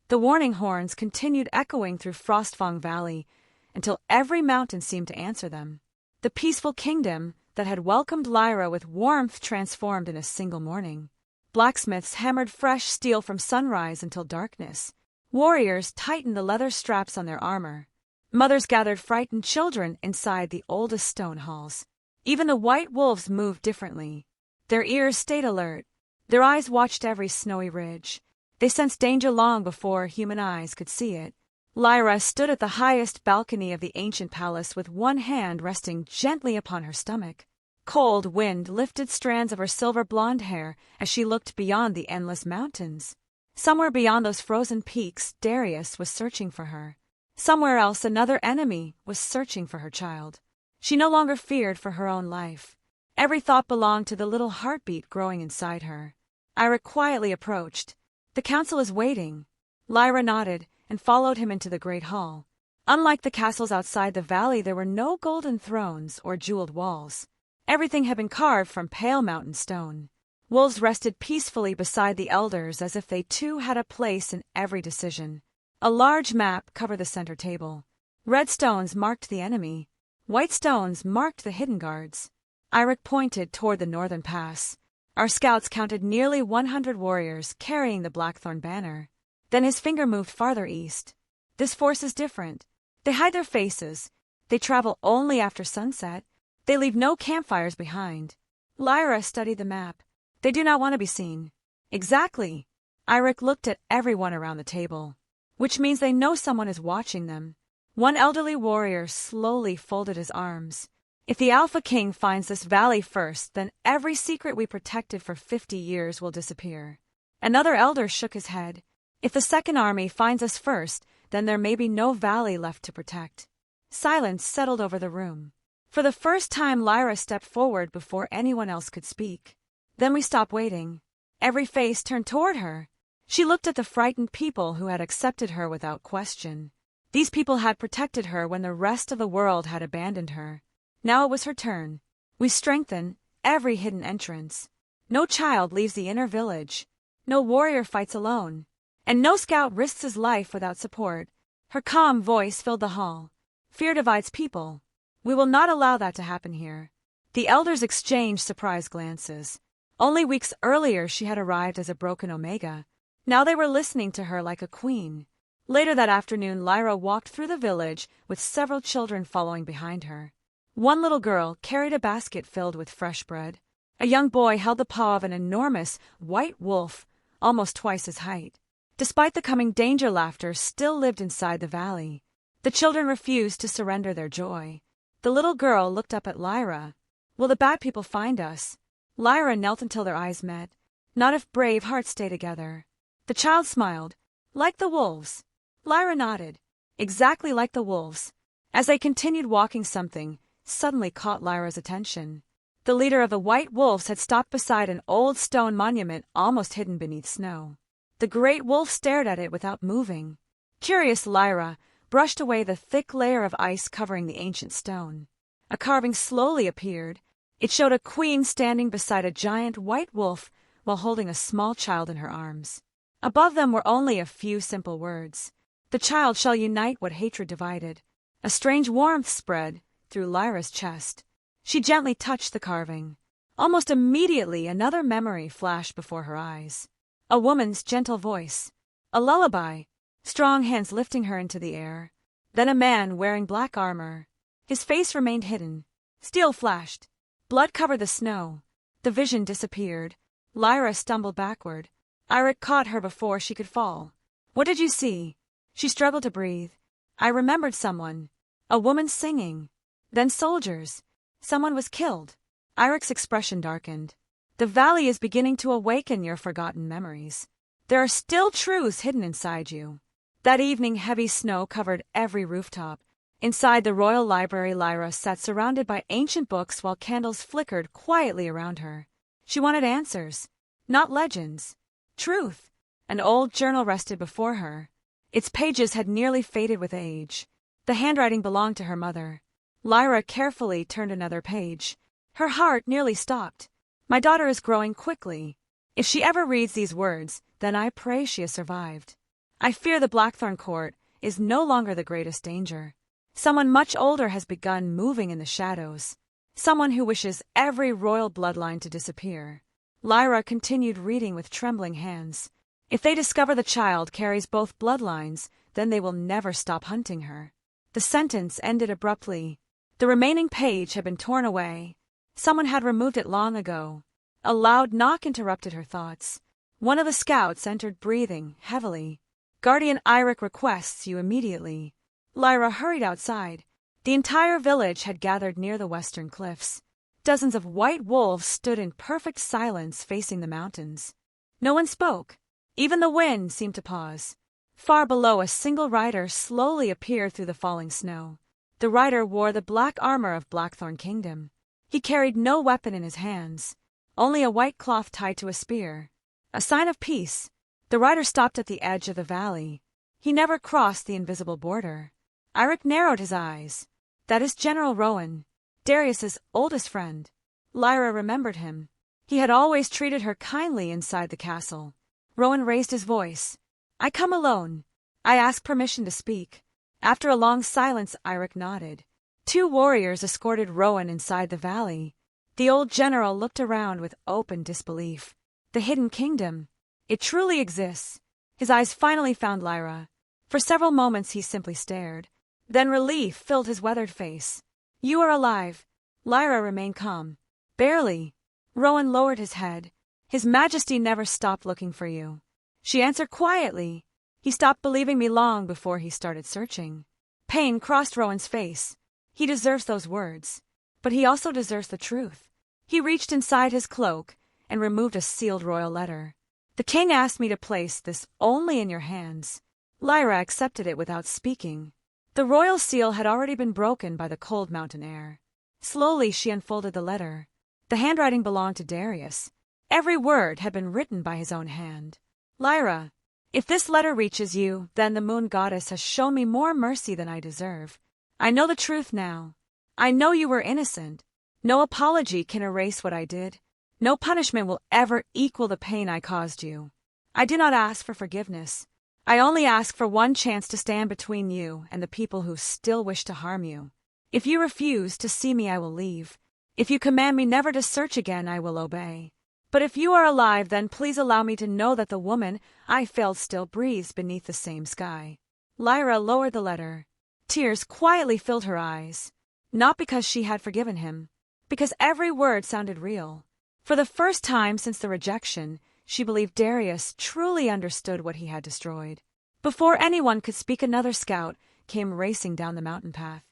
Speaker 1: The warning horns continued echoing through Frostfang Valley until every mountain seemed to answer them. The peaceful kingdom that had welcomed Lyra with warmth transformed in a single morning. Blacksmiths hammered fresh steel from sunrise until darkness. Warriors tightened the leather straps on their armor. Mothers gathered frightened children inside the oldest stone halls. Even the white wolves moved differently. Their ears stayed alert. Their eyes watched every snowy ridge. They sensed danger long before human eyes could see it. Lyra stood at the highest balcony of the ancient palace with one hand resting gently upon her stomach. Cold wind lifted strands of her silver blonde hair as she looked beyond the endless mountains. Somewhere beyond those frozen peaks, Darius was searching for her. Somewhere else, another enemy was searching for her child. She no longer feared for her own life. Every thought belonged to the little heartbeat growing inside her. Eirik quietly approached. The council is waiting. Lyra nodded and followed him into the great hall. Unlike the castles outside the valley, there were no golden thrones or jeweled walls. Everything had been carved from pale mountain stone. Wolves rested peacefully beside the elders as if they too had a place in every decision. A large map covered the center table. Red stones marked the enemy. White stones marked the hidden guards. Eirik pointed toward the northern pass. Our scouts counted nearly 100 warriors carrying the Blackthorn banner. Then his finger moved farther east. This force is different. They hide their faces. They travel only after sunset. They leave no campfires behind. Lyra studied the map. They do not want to be seen. Exactly. Eirik looked at everyone around the table, which means they know someone is watching them. One elderly warrior slowly folded his arms. If the Alpha King finds this valley first, then every secret we protected for 50 years will disappear. Another elder shook his head. If the Second Army finds us first, then there may be no valley left to protect. Silence settled over the room. For the first time, Lyra stepped forward before anyone else could speak. Then we stopped waiting. Every face turned toward her. She looked at the frightened people who had accepted her without question. These people had protected her when the rest of the world had abandoned her. Now it was her turn. We strengthen every hidden entrance. No child leaves the inner village. No warrior fights alone. And no scout risks his life without support. Her calm voice filled the hall. Fear divides people. We will not allow that to happen here. The elders exchanged surprised glances. Only weeks earlier she had arrived as a broken Omega. Now they were listening to her like a queen. Later that afternoon, Lyra walked through the village with several children following behind her. One little girl carried a basket filled with fresh bread. A young boy held the paw of an enormous white wolf, almost twice his height. Despite the coming danger, laughter still lived inside the valley. The children refused to surrender their joy. The little girl looked up at Lyra. Will the bad people find us? Lyra knelt until their eyes met. Not if brave hearts stay together. The child smiled. Like the wolves. Lyra nodded. Exactly like the wolves. As they continued walking, something suddenly caught Lyra's attention. The leader of the White Wolves had stopped beside an old stone monument almost hidden beneath snow. The great wolf stared at it without moving. Curious, Lyra brushed away the thick layer of ice covering the ancient stone. A carving slowly appeared. It showed a queen standing beside a giant white wolf while holding a small child in her arms. Above them were only a few simple words. The child shall unite what hatred divided. A strange warmth spread through Lyra's chest. She gently touched the carving. Almost immediately, another memory flashed before her eyes. A woman's gentle voice. A lullaby. Strong hands lifting her into the air. Then a man wearing black armor. His face remained hidden. Steel flashed. Blood covered the snow. The vision disappeared. Lyra stumbled backward. Eirik caught her before she could fall. What did you see? She struggled to breathe. I remembered someone. A woman singing. Then soldiers. Someone was killed. Eirik's expression darkened. The valley is beginning to awaken your forgotten memories. There are still truths hidden inside you. That evening, heavy snow covered every rooftop. Inside the royal library, Lyra sat surrounded by ancient books while candles flickered quietly around her. She wanted answers, not legends. Truth. An old journal rested before her. Its pages had nearly faded with age. The handwriting belonged to her mother. Lyra carefully turned another page. Her heart nearly stopped. My daughter is growing quickly. If she ever reads these words, then I pray she has survived. I fear the Blackthorn court is no longer the greatest danger. Someone much older has begun moving in the shadows. Someone who wishes every royal bloodline to disappear. Lyra continued reading with trembling hands. If they discover the child carries both bloodlines, then they will never stop hunting her. The sentence ended abruptly. The remaining page had been torn away. Someone had removed it long ago. A loud knock interrupted her thoughts. One of the scouts entered, breathing heavily. Guardian Eirik requests you immediately. Lyra hurried outside. The entire village had gathered near the western cliffs. Dozens of white wolves stood in perfect silence facing the mountains. No one spoke. Even the wind seemed to pause. Far below, a single rider slowly appeared through the falling snow. The rider wore the black armor of Blackthorn Kingdom. He carried no weapon in his hands, only a white cloth tied to a spear. A sign of peace. The rider stopped at the edge of the valley. He never crossed the invisible border. Eirik narrowed his eyes. That is General Rowan, Darius's oldest friend. Lyra remembered him. He had always treated her kindly inside the castle. Rowan raised his voice. I come alone. I ask permission to speak. After a long silence, Eirik nodded. 2 warriors escorted Rowan inside the valley. The old general looked around with open disbelief. The hidden kingdom. It truly exists. His eyes finally found Lyra. For several moments he simply stared. Then relief filled his weathered face. You are alive. Lyra remained calm. Barely. Rowan lowered his head. His Majesty never stopped looking for you. She answered quietly. He stopped believing me long before he started searching. Pain crossed Rowan's face. He deserves those words. But he also deserves the truth. He reached inside his cloak and removed a sealed royal letter. The king asked me to place this only in your hands. Lyra accepted it without speaking. The royal seal had already been broken by the cold mountain air. Slowly she unfolded the letter. The handwriting belonged to Darius. Every word had been written by his own hand. Lyra, if this letter reaches you, then the moon goddess has shown me more mercy than I deserve. I know the truth now. I know you were innocent. No apology can erase what I did. No punishment will ever equal the pain I caused you. I do not ask for forgiveness. I only ask for one chance to stand between you and the people who still wish to harm you. If you refuse to see me, I will leave. If you command me never to search again, I will obey. But if you are alive, then please allow me to know that the woman I failed still breathes beneath the same sky. Lyra lowered the letter. Tears quietly filled her eyes. Not because she had forgiven him, because every word sounded real. For the first time since the rejection, she believed Darius truly understood what he had destroyed. Before anyone could speak, another scout came racing down the mountain path.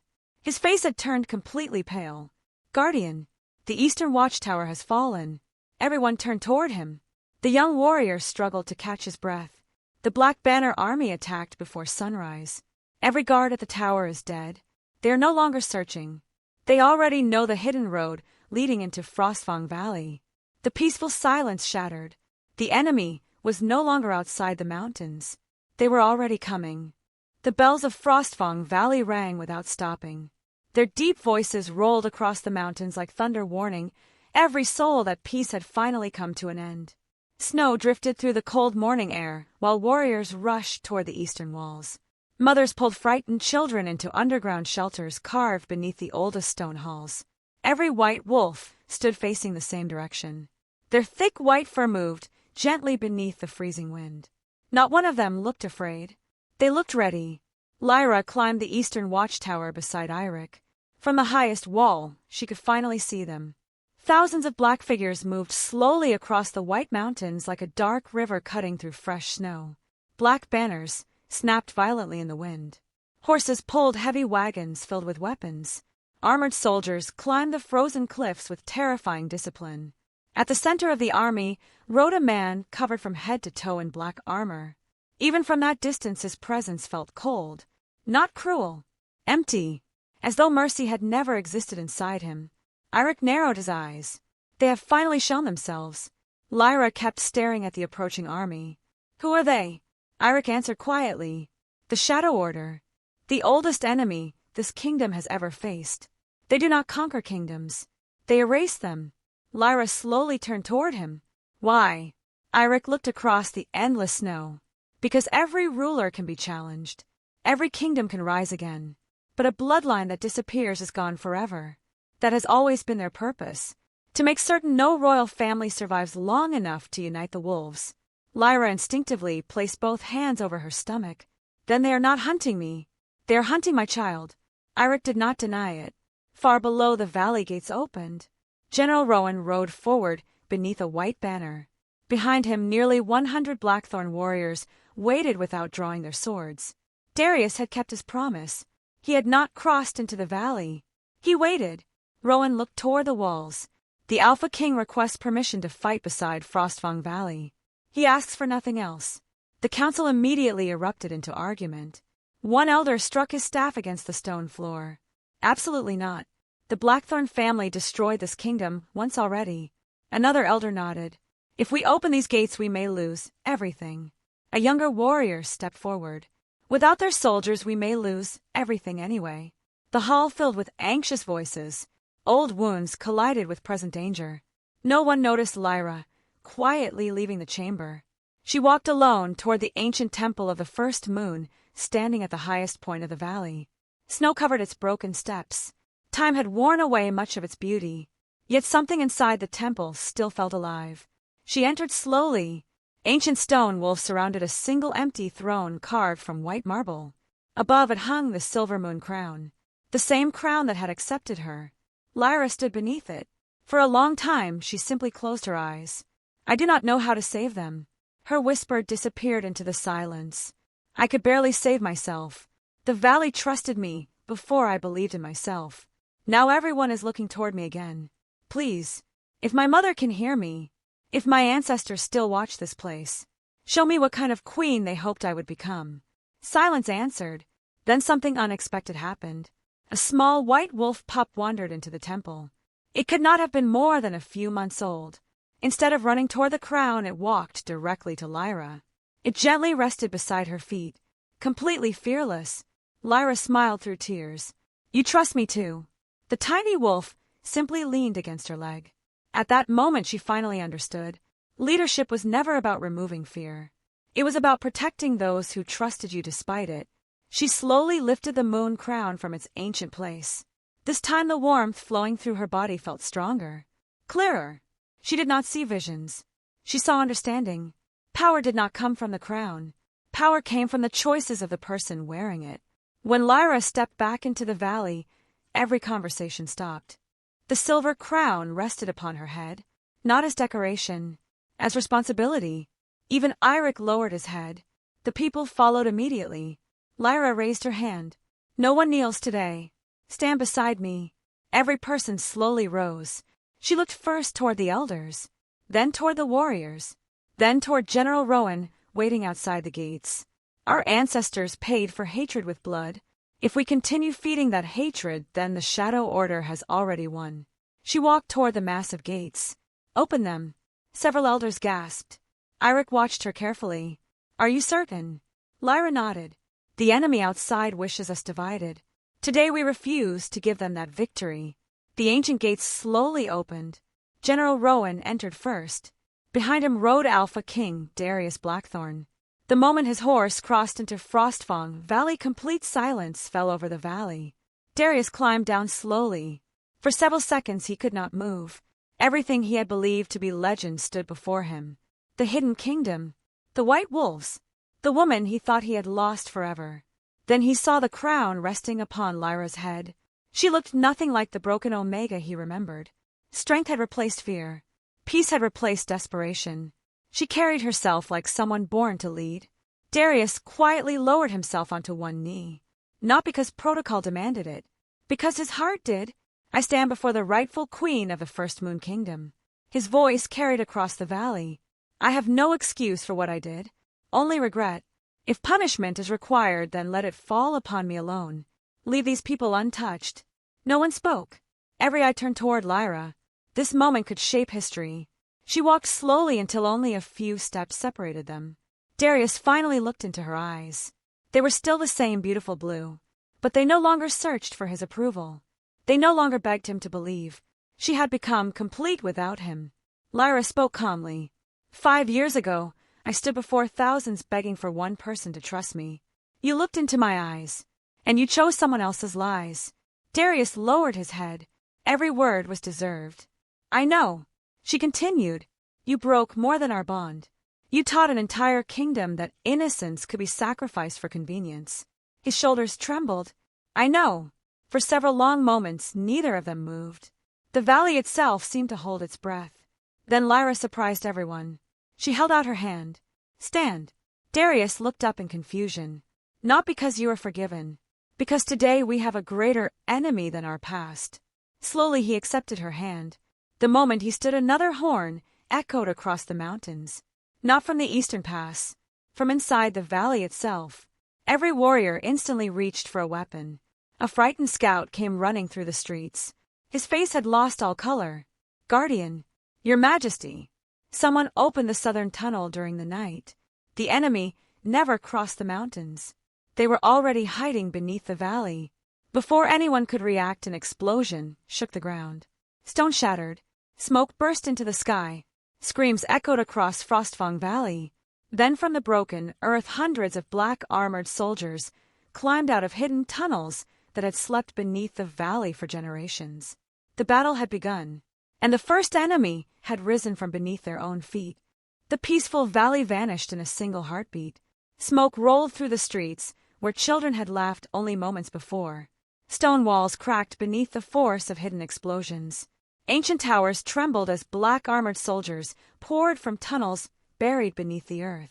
Speaker 1: His face had turned completely pale. Guardian, the eastern watchtower has fallen. Everyone turned toward him. The young warrior struggled to catch his breath. The Black Banner army attacked before sunrise. Every guard at the tower is dead. They are no longer searching. They already know the hidden road leading into Frostfang Valley. The peaceful silence shattered. The enemy was no longer outside the mountains. They were already coming. The bells of Frostfang Valley rang without stopping. Their deep voices rolled across the mountains like thunder, warning every soul that peace had finally come to an end. Snow drifted through the cold morning air while warriors rushed toward the eastern walls. Mothers pulled frightened children into underground shelters carved beneath the oldest stone halls. Every white wolf stood facing the same direction. Their thick white fur moved gently beneath the freezing wind. Not one of them looked afraid. They looked ready. Lyra climbed the eastern watchtower beside Eirik. From the highest wall, she could finally see them. Thousands of black figures moved slowly across the white mountains like a dark river cutting through fresh snow. Black banners snapped violently in the wind. Horses pulled heavy wagons filled with weapons. Armored soldiers climbed the frozen cliffs with terrifying discipline. At the center of the army rode a man covered from head to toe in black armor. Even from that distance his presence felt cold, not cruel, empty, as though mercy had never existed inside him. Eirik narrowed his eyes. They have finally shown themselves. Lyra kept staring at the approaching army. Who are they? Eirik answered quietly. The Shadow Order. The oldest enemy this kingdom has ever faced. They do not conquer kingdoms. They erase them. Lyra slowly turned toward him. Why? Eirik looked across the endless snow. Because every ruler can be challenged. Every kingdom can rise again. But a bloodline that disappears is gone forever. That has always been their purpose. To make certain no royal family survives long enough to unite the wolves. Lyra instinctively placed both hands over her stomach. Then they are not hunting me. They are hunting my child. Eirik did not deny it. Far below the valley gates opened. General Rowan rode forward beneath a white banner. Behind him nearly 100 Blackthorn warriors waited without drawing their swords. Darius had kept his promise. He had not crossed into the valley. He waited. Rowan looked toward the walls. The Alpha King requests permission to fight beside Frostfang Valley. He asks for nothing else. The council immediately erupted into argument. One elder struck his staff against the stone floor. Absolutely not. The Blackthorn family destroyed this kingdom once already. Another elder nodded. If we open these gates, we may lose everything. A younger warrior stepped forward. Without their soldiers, we may lose everything anyway. The hall filled with anxious voices. Old wounds collided with present danger. No one noticed Lyra, quietly leaving the chamber. She walked alone toward the ancient temple of the first moon, standing at the highest point of the valley. Snow covered its broken steps. Time had worn away much of its beauty, yet something inside the temple still felt alive. She entered slowly. Ancient stone wolves surrounded a single empty throne carved from white marble. Above it hung the silver moon crown, the same crown that had accepted her. Lyra stood beneath it. For a long time she simply closed her eyes. I do not know how to save them. Her whisper disappeared into the silence. I could barely save myself. The valley trusted me before I believed in myself. Now everyone is looking toward me again. Please, if my mother can hear me, if my ancestors still watch this place, show me what kind of queen they hoped I would become. Silence answered. Then something unexpected happened. A small white wolf pup wandered into the temple. It could not have been more than a few months old. Instead of running toward the crown, it walked directly to Lyra. It gently rested beside her feet, completely fearless. Lyra smiled through tears. You trust me too. The tiny wolf simply leaned against her leg. At that moment she finally understood. Leadership was never about removing fear. It was about protecting those who trusted you despite it. She slowly lifted the moon crown from its ancient place. This time the warmth flowing through her body felt stronger, clearer. She did not see visions. She saw understanding. Power did not come from the crown. Power came from the choices of the person wearing it. When Lyra stepped back into the valley, every conversation stopped. The silver crown rested upon her head, not as decoration, as responsibility. Even Eirik lowered his head. The people followed immediately. Lyra raised her hand. No one kneels today. Stand beside me. Every person slowly rose. She looked first toward the elders, then toward the warriors, then toward General Rowan, waiting outside the gates. Our ancestors paid for hatred with blood. If we continue feeding that hatred, then the Shadow Order has already won. She walked toward the massive gates. Open them. Several elders gasped. Eirik watched her carefully. Are you certain? Lyra nodded. The enemy outside wishes us divided. Today we refuse to give them that victory. The ancient gates slowly opened. General Rowan entered first. Behind him rode Alpha King Darius Blackthorn. The moment his horse crossed into Frostfang Valley, complete silence fell over the valley. Darius climbed down slowly. For several seconds he could not move. Everything he had believed to be legend stood before him. The hidden kingdom, the white wolves, the woman he thought he had lost forever. Then he saw the crown resting upon Lyra's head. She looked nothing like the broken Omega he remembered. Strength had replaced fear. Peace had replaced desperation. She carried herself like someone born to lead. Darius quietly lowered himself onto one knee. Not because protocol demanded it, because his heart did. I stand before the rightful queen of the First Moon Kingdom. His voice carried across the valley. I have no excuse for what I did, only regret. If punishment is required, then let it fall upon me alone. Leave these people untouched. No one spoke. Every eye turned toward Lyra. This moment could shape history. She walked slowly until only a few steps separated them. Darius finally looked into her eyes. They were still the same beautiful blue, but they no longer searched for his approval. They no longer begged him to believe. She had become complete without him. Lyra spoke calmly. 5 years ago, I stood before thousands begging for one person to trust me. You looked into my eyes, and you chose someone else's lies. Darius lowered his head. Every word was deserved. I know, she continued. You broke more than our bond. You taught an entire kingdom that innocence could be sacrificed for convenience. His shoulders trembled. I know. For several long moments, neither of them moved. The valley itself seemed to hold its breath. Then Lyra surprised everyone. She held out her hand. Stand. Darius looked up in confusion. Not because you are forgiven. Because today we have a greater enemy than our past. Slowly he accepted her hand. The moment he stood, another horn echoed across the mountains. Not from the eastern pass. From inside the valley itself. Every warrior instantly reached for a weapon. A frightened scout came running through the streets. His face had lost all color. Guardian, Your Majesty. Someone opened the southern tunnel during the night. The enemy never crossed the mountains. They were already hiding beneath the valley. Before anyone could react, an explosion shook the ground. Stone shattered. Smoke burst into the sky. Screams echoed across Frostfang Valley. Then from the broken earth, hundreds of black-armored soldiers climbed out of hidden tunnels that had slept beneath the valley for generations. The battle had begun, and the first enemy had risen from beneath their own feet. The peaceful valley vanished in a single heartbeat. Smoke rolled through the streets, where children had laughed only moments before. Stone walls cracked beneath the force of hidden explosions. Ancient towers trembled as black-armored soldiers poured from tunnels buried beneath the earth.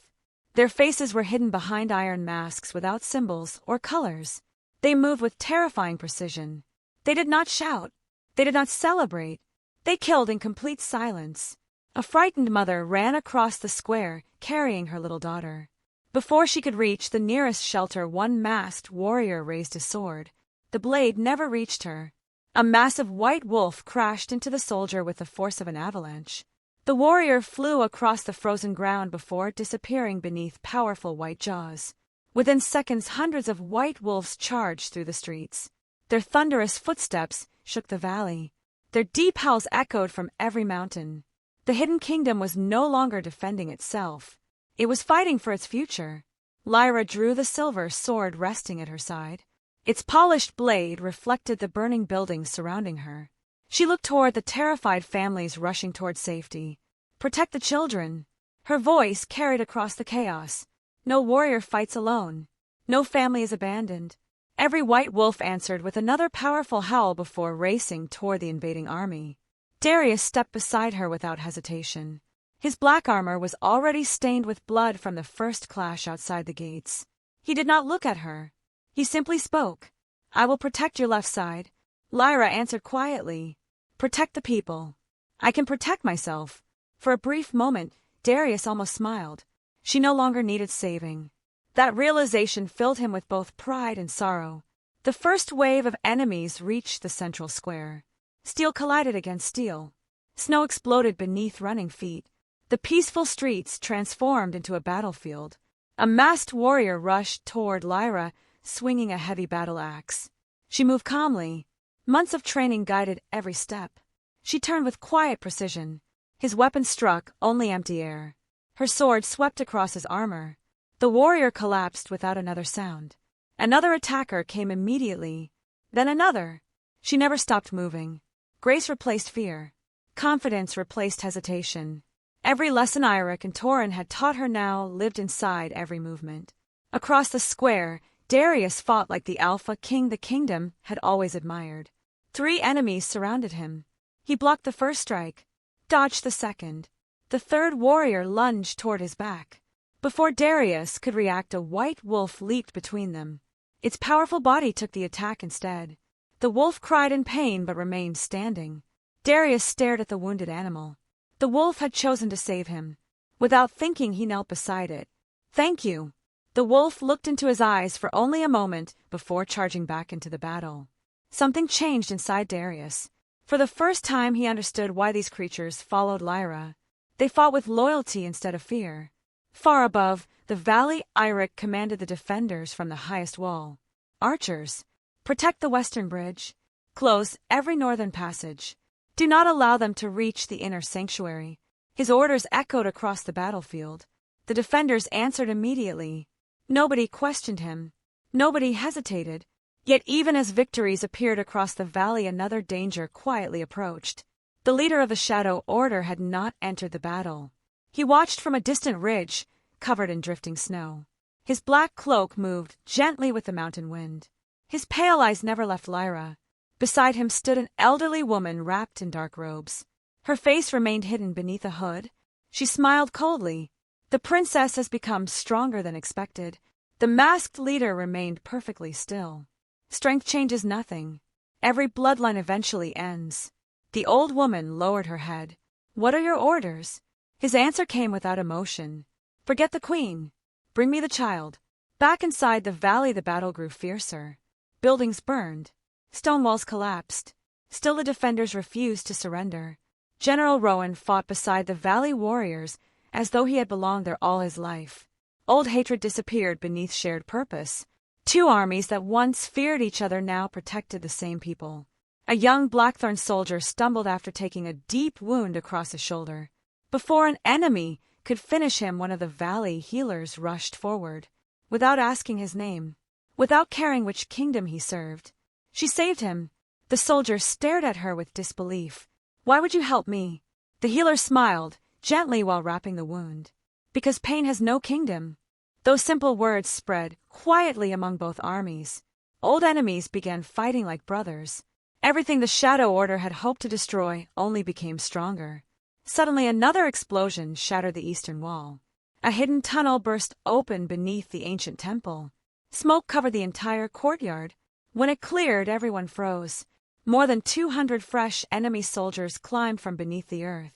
Speaker 1: Their faces were hidden behind iron masks without symbols or colors. They moved with terrifying precision. They did not shout. They did not celebrate. They killed in complete silence. A frightened mother ran across the square, carrying her little daughter. Before she could reach the nearest shelter, one masked warrior raised his sword. The blade never reached her. A massive white wolf crashed into the soldier with the force of an avalanche. The warrior flew across the frozen ground before disappearing beneath powerful white jaws. Within seconds, hundreds of white wolves charged through the streets. Their thunderous footsteps shook the valley. Their deep howls echoed from every mountain. The hidden kingdom was no longer defending itself. It was fighting for its future. Lyra drew the silver sword resting at her side. Its polished blade reflected the burning buildings surrounding her. She looked toward the terrified families rushing toward safety. Protect the children. Her voice carried across the chaos. No warrior fights alone. No family is abandoned. Every white wolf answered with another powerful howl before racing toward the invading army. Darius stepped beside her without hesitation. His black armor was already stained with blood from the first clash outside the gates. He did not look at her. He simply spoke. "I will protect your left side." Lyra answered quietly. "Protect the people." "I can protect myself." For a brief moment, Darius almost smiled. She no longer needed saving. That realization filled him with both pride and sorrow. The first wave of enemies reached the central square. Steel collided against steel. Snow exploded beneath running feet. The peaceful streets transformed into a battlefield. A masked warrior rushed toward Lyra, swinging a heavy battle axe. She moved calmly. Months of training guided every step. She turned with quiet precision. His weapon struck only empty air. Her sword swept across his armor. The warrior collapsed without another sound. Another attacker came immediately. Then another. She never stopped moving. Grace replaced fear. Confidence replaced hesitation. Every lesson Eirik and Torin had taught her now lived inside every movement. Across the square, Darius fought like the alpha king the kingdom had always admired. 3 enemies surrounded him. He blocked the first strike, dodged the second. The third warrior lunged toward his back. Before Darius could react, a white wolf leaped between them. Its powerful body took the attack instead. The wolf cried in pain but remained standing. Darius stared at the wounded animal. The wolf had chosen to save him. Without thinking, he knelt beside it. "Thank you." The wolf looked into his eyes for only a moment before charging back into the battle. Something changed inside Darius. For the first time, he understood why these creatures followed Lyra. They fought with loyalty instead of fear. Far above the valley, Eirik commanded the defenders from the highest wall. "Archers, protect the western bridge. Close every northern passage. Do not allow them to reach the inner sanctuary." His orders echoed across the battlefield. The defenders answered immediately. Nobody questioned him. Nobody hesitated. Yet even as victories appeared across the valley, another danger quietly approached. The leader of the Shadow Order had not entered the battle. He watched from a distant ridge, covered in drifting snow. His black cloak moved gently with the mountain wind. His pale eyes never left Lyra. Beside him stood an elderly woman wrapped in dark robes. Her face remained hidden beneath a hood. She smiled coldly. The princess has become stronger than expected. The masked leader remained perfectly still. Strength changes nothing. Every bloodline eventually ends. The old woman lowered her head. "What are your orders?" His answer came without emotion. "Forget the queen. Bring me the child." Back inside the valley, the battle grew fiercer. Buildings burned. Stone walls collapsed. Still the defenders refused to surrender. General Rowan fought beside the valley warriors as though he had belonged there all his life. Old hatred disappeared beneath shared purpose. 2 armies that once feared each other now protected the same people. A young Blackthorn soldier stumbled after taking a deep wound across his shoulder. Before an enemy could finish him, one of the valley healers rushed forward. Without asking his name, without caring which kingdom he served, She saved him. The soldier stared at her with disbelief. Why would you help me? The healer smiled, gently while wrapping the wound. Because pain has no kingdom. Those simple words spread quietly among both armies. Old enemies began fighting like brothers. Everything the Shadow Order had hoped to destroy only became stronger. Suddenly another explosion shattered the eastern wall. A hidden tunnel burst open beneath the ancient temple. Smoke covered the entire courtyard. When it cleared, everyone froze. More than 200 fresh enemy soldiers climbed from beneath the earth.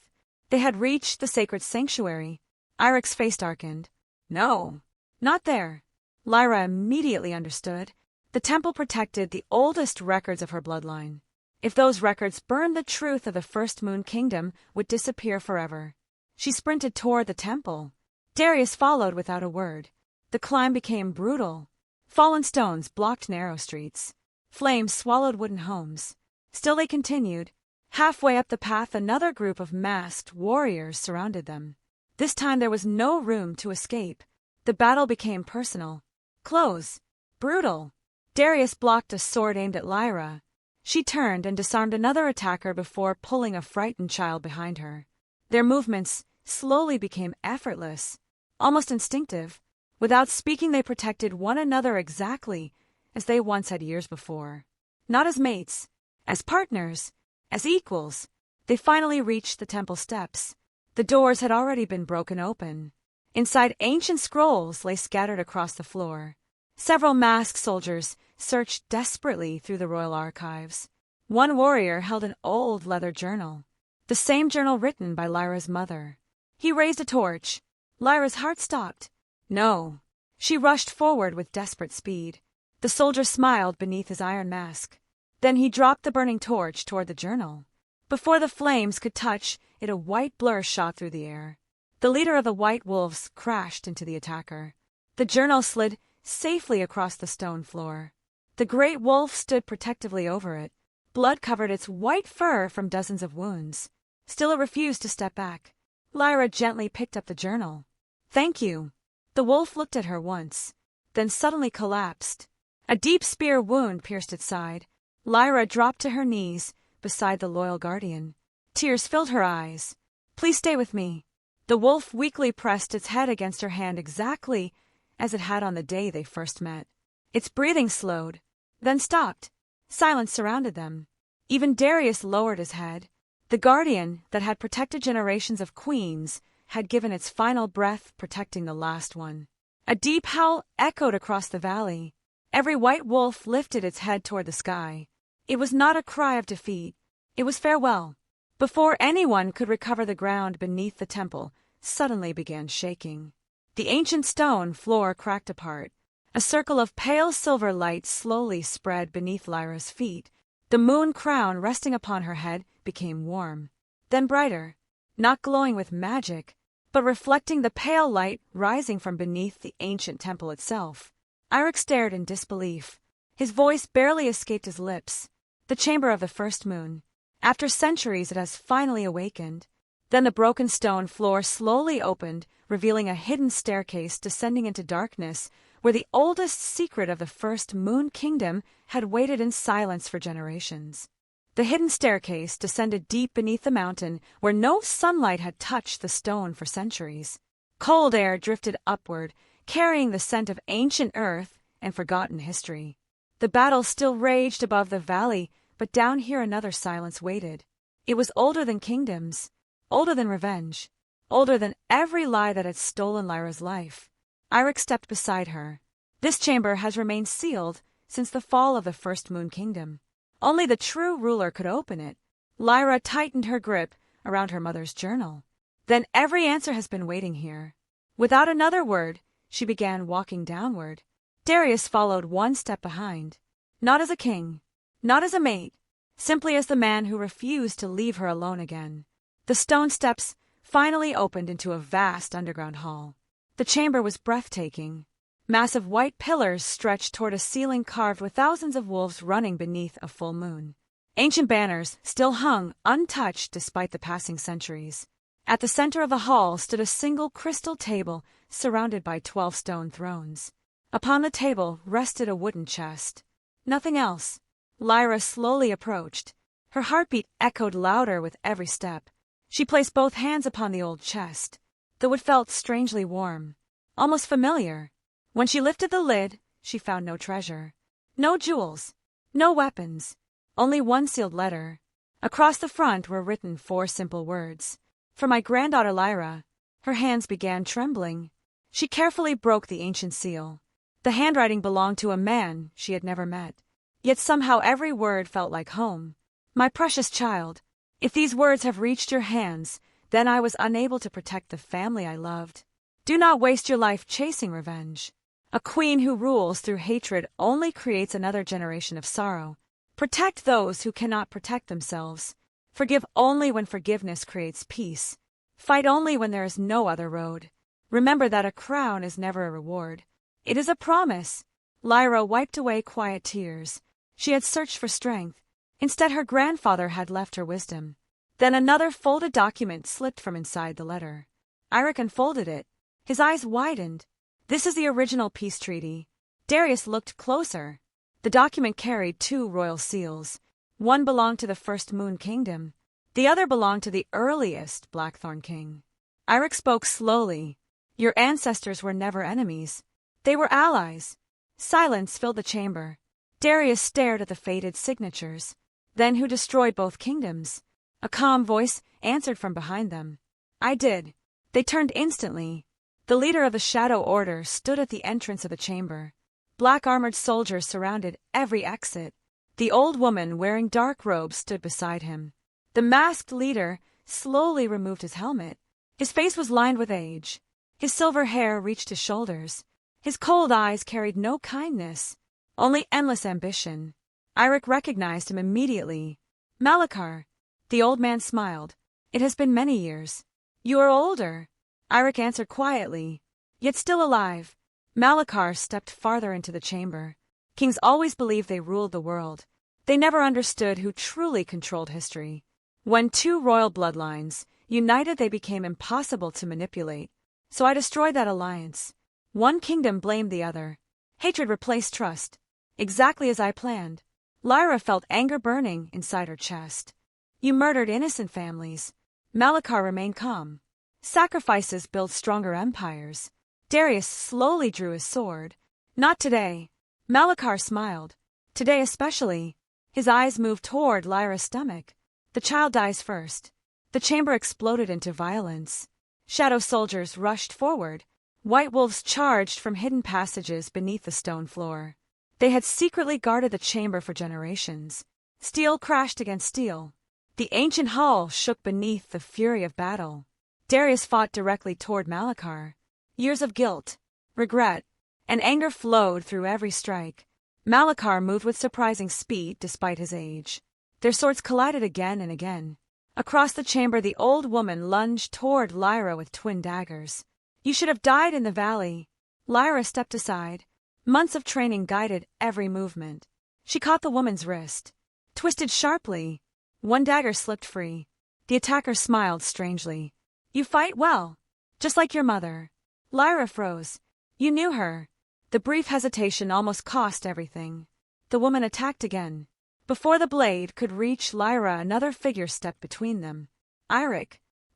Speaker 1: They had reached the sacred sanctuary. Eirik's face darkened. No, not there. Lyra immediately understood. The temple protected the oldest records of her bloodline. If those records burned, the truth of the First Moon Kingdom would disappear forever. She sprinted toward the temple. Darius followed without a word. The climb became brutal. Fallen stones blocked narrow streets. Flames swallowed wooden homes. Still they continued. Halfway up the path, another group of masked warriors surrounded them. This time there was no room to escape. The battle became personal. Close. Brutal. Darius blocked a sword aimed at Lyra. She turned and disarmed another attacker before pulling a frightened child behind her. Their movements slowly became effortless, almost instinctive. Without speaking, they protected one another exactly as they once had years before. Not as mates, as partners, as equals. They finally reached the temple steps. The doors had already been broken open. Inside, ancient scrolls lay scattered across the floor. Several masked soldiers searched desperately through the royal archives. One warrior held an old leather journal, the same journal written by Lyra's mother. He raised a torch. Lyra's heart stopped. No. She rushed forward with desperate speed. The soldier smiled beneath his iron mask. Then he dropped the burning torch toward the journal. Before the flames could touch it, a white blur shot through the air. The leader of the White Wolves crashed into the attacker. The journal slid safely across the stone floor. The great wolf stood protectively over it. Blood covered its white fur from dozens of wounds. Still it refused to step back. Lyra gently picked up the journal. Thank you. The wolf looked at her once, then suddenly collapsed. A deep spear wound pierced its side. Lyra dropped to her knees beside the loyal guardian. Tears filled her eyes. Please stay with me. The wolf weakly pressed its head against her hand exactly as it had on the day they first met. Its breathing slowed, then stopped. Silence surrounded them. Even Darius lowered his head. The guardian that had protected generations of queens had given its final breath, protecting the last one. A deep howl echoed across the valley. Every white wolf lifted its head toward the sky. It was not a cry of defeat. It was farewell. Before anyone could recover, the ground beneath the temple suddenly began shaking. The ancient stone floor cracked apart. A circle of pale silver light slowly spread beneath Lyra's feet. The moon crown resting upon her head became warm, then brighter, not glowing with magic, but reflecting the pale light rising from beneath the ancient temple itself. Eirik stared in disbelief. His voice barely escaped his lips. The chamber of the first moon. After centuries, it has finally awakened. Then the broken stone floor slowly opened, revealing a hidden staircase descending into darkness, where the oldest secret of the First Moon Kingdom had waited in silence for generations. The hidden staircase descended deep beneath the mountain, where no sunlight had touched the stone for centuries. Cold air drifted upward, carrying the scent of ancient earth and forgotten history. The battle still raged above the valley, but down here another silence waited. It was older than kingdoms, older than revenge, older than every lie that had stolen Lyra's life. Eirik stepped beside her. This chamber has remained sealed since the fall of the First Moon Kingdom. Only the true ruler could open it. Lyra tightened her grip around her mother's journal. Then every answer has been waiting here. Without another word, she began walking downward. Darius followed one step behind. Not as a king, not as a mate, simply as the man who refused to leave her alone again. The stone steps finally opened into a vast underground hall. The chamber was breathtaking. Massive white pillars stretched toward a ceiling carved with thousands of wolves running beneath a full moon. Ancient banners still hung untouched despite the passing centuries. At the center of the hall stood a single crystal table surrounded by 12 stone thrones. Upon the table rested a wooden chest. Nothing else. Lyra slowly approached. Her heartbeat echoed louder with every step. She placed both hands upon the old chest, though it felt strangely warm, almost familiar. When she lifted the lid, she found no treasure. No jewels. No weapons. Only one sealed letter. Across the front were written 4 simple words. For my granddaughter Lyra. Her hands began trembling. She carefully broke the ancient seal. The handwriting belonged to a man she had never met. Yet somehow every word felt like home. My precious child, if these words have reached your hands, then I was unable to protect the family I loved. Do not waste your life chasing revenge. A queen who rules through hatred only creates another generation of sorrow. Protect those who cannot protect themselves. Forgive only when forgiveness creates peace. Fight only when there is no other road. Remember that a crown is never a reward. It is a promise. Lyra wiped away quiet tears. She had searched for strength. Instead, her grandfather had left her wisdom. Then another folded document slipped from inside the letter. Heir unfolded it. His eyes widened. This is the original peace treaty. Darius looked closer. The document carried 2 royal seals. One belonged to the First Moon Kingdom. The other belonged to the earliest Blackthorn King. Heir spoke slowly. Your ancestors were never enemies. They were allies. Silence filled the chamber. Darius stared at the faded signatures. Then who destroyed both kingdoms? A calm voice answered from behind them. I did. They turned instantly. The leader of the Shadow Order stood at the entrance of the chamber. Black armored soldiers surrounded every exit. The old woman wearing dark robes stood beside him. The masked leader slowly removed his helmet. His face was lined with age. His silver hair reached his shoulders. His cold eyes carried no kindness, only endless ambition. Heir recognized him immediately. Malachar. The old man smiled. It has been many years. You are older. Heir answered quietly, yet still alive. Malachar stepped farther into the chamber. Kings always believed they ruled the world. They never understood who truly controlled history. When 2 royal bloodlines united, they became impossible to manipulate. So I destroyed that alliance. One kingdom blamed the other. Hatred replaced trust. Exactly as I planned. Lyra felt anger burning inside her chest. You murdered innocent families. Malachar remained calm. Sacrifices build stronger empires. Darius slowly drew his sword. Not today. Malachar smiled. Today especially. His eyes moved toward Lyra's stomach. The child dies first. The chamber exploded into violence. Shadow soldiers rushed forward. White wolves charged from hidden passages beneath the stone floor. They had secretly guarded the chamber for generations. Steel crashed against steel. The ancient hall shook beneath the fury of battle. Darius fought directly toward Malachar. Years of guilt, regret, and anger flowed through every strike. Malachar moved with surprising speed despite his age. Their swords collided again and again. Across the chamber, the old woman lunged toward Lyra with twin daggers. You should have died in the valley. Lyra stepped aside. Months of training guided every movement. She caught the woman's wrist. Twisted sharply. One dagger slipped free. The attacker smiled strangely. You fight well. Just like your mother. Lyra froze. You knew her. The brief hesitation almost cost everything. The woman attacked again. Before the blade could reach Lyra, another figure stepped between them. Heir,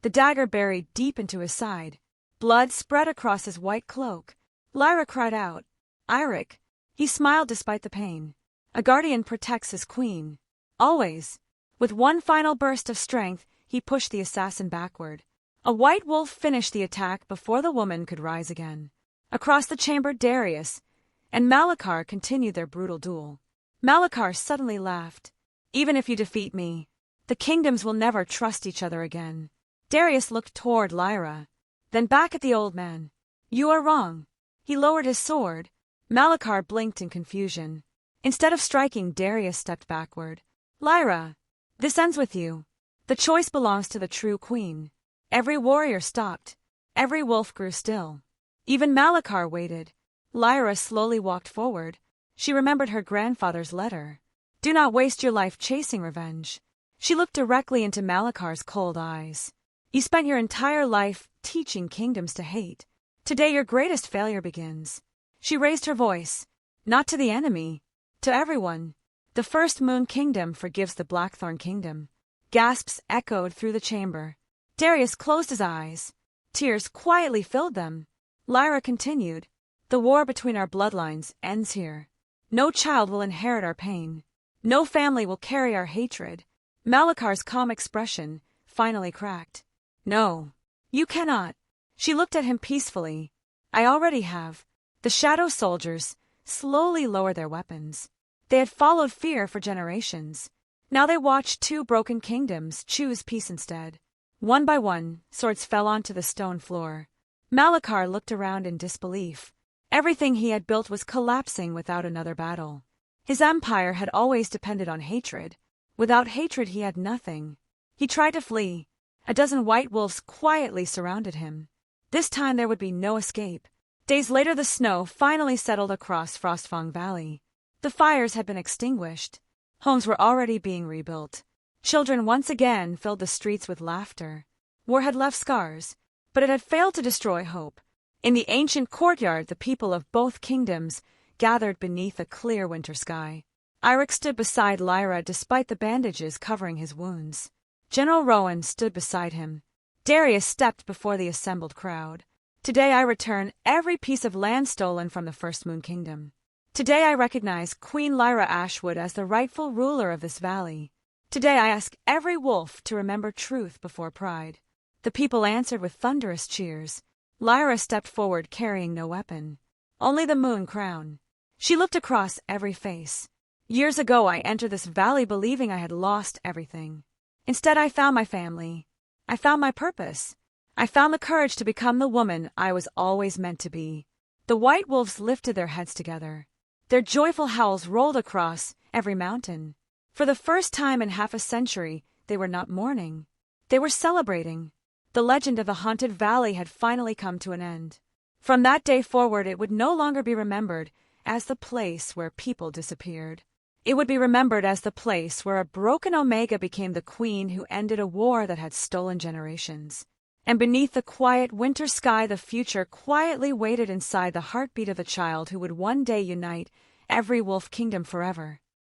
Speaker 1: the dagger buried deep into his side. Blood spread across his white cloak. Lyra cried out. Heir. He smiled despite the pain. A guardian protects his queen. Always. With one final burst of strength, he pushed the assassin backward. A white wolf finished the attack before the woman could rise again. Across the chamber, Darius and Malachar continued their brutal duel. Malachar suddenly laughed. Even if you defeat me, the kingdoms will never trust each other again. Darius looked toward Lyra, then back at the old man. You are wrong. He lowered his sword. Malachar blinked in confusion. Instead of striking, Darius stepped backward. Lyra, this ends with you. The choice belongs to the true queen. Every warrior stopped. Every wolf grew still. Even Malachar waited. Lyra slowly walked forward. She remembered her grandfather's letter. Do not waste your life chasing revenge. She looked directly into Malachar's cold eyes. You spent your entire life teaching kingdoms to hate. Today your greatest failure begins. She raised her voice. Not to the enemy. To everyone. The First Moon Kingdom forgives the Blackthorn Kingdom. Gasps echoed through the chamber. Darius closed his eyes. Tears quietly filled them. Lyra continued, "The war between our bloodlines ends here. No child will inherit our pain. No family will carry our hatred." Malakar's calm expression finally cracked. "No, you cannot." She looked at him peacefully. "I already have." The shadow soldiers slowly lowered their weapons. They had followed fear for generations. Now they watched two broken kingdoms choose peace instead. One by one, swords fell onto the stone floor. Malakar looked around in disbelief. Everything he had built was collapsing without another battle. His empire had always depended on hatred. Without hatred he had nothing. He tried to flee. A dozen white wolves quietly surrounded him. This time there would be no escape. Days later the snow finally settled across Frostfang Valley. The fires had been extinguished. Homes were already being rebuilt. Children once again filled the streets with laughter. War had left scars, but it had failed to destroy hope. In the ancient courtyard, the people of both kingdoms gathered beneath a clear winter sky. Eirik stood beside Lyra despite the bandages covering his wounds. General Rowan stood beside him. Darius stepped before the assembled crowd. "Today I return every piece of land stolen from the First Moon Kingdom. Today I recognize Queen Lyra Ashwood as the rightful ruler of this valley. Today I ask every wolf to remember truth before pride." The people answered with thunderous cheers. Lyra stepped forward carrying no weapon, only the moon crown. She looked across every face. "Years ago I entered this valley believing I had lost everything. Instead I found my family. I found my purpose. I found the courage to become the woman I was always meant to be." The white wolves lifted their heads together. Their joyful howls rolled across every mountain. For the first time in half a century, they were not mourning. They were celebrating. The legend of the haunted valley had finally come to an end. From that day forward, it would no longer be remembered as the place where people disappeared. It would be remembered as the place where a broken Omega became the queen who ended a war that had stolen generations. And beneath the quiet winter sky, the future quietly waited inside the heartbeat of the child who would one day unite every wolf kingdom forever.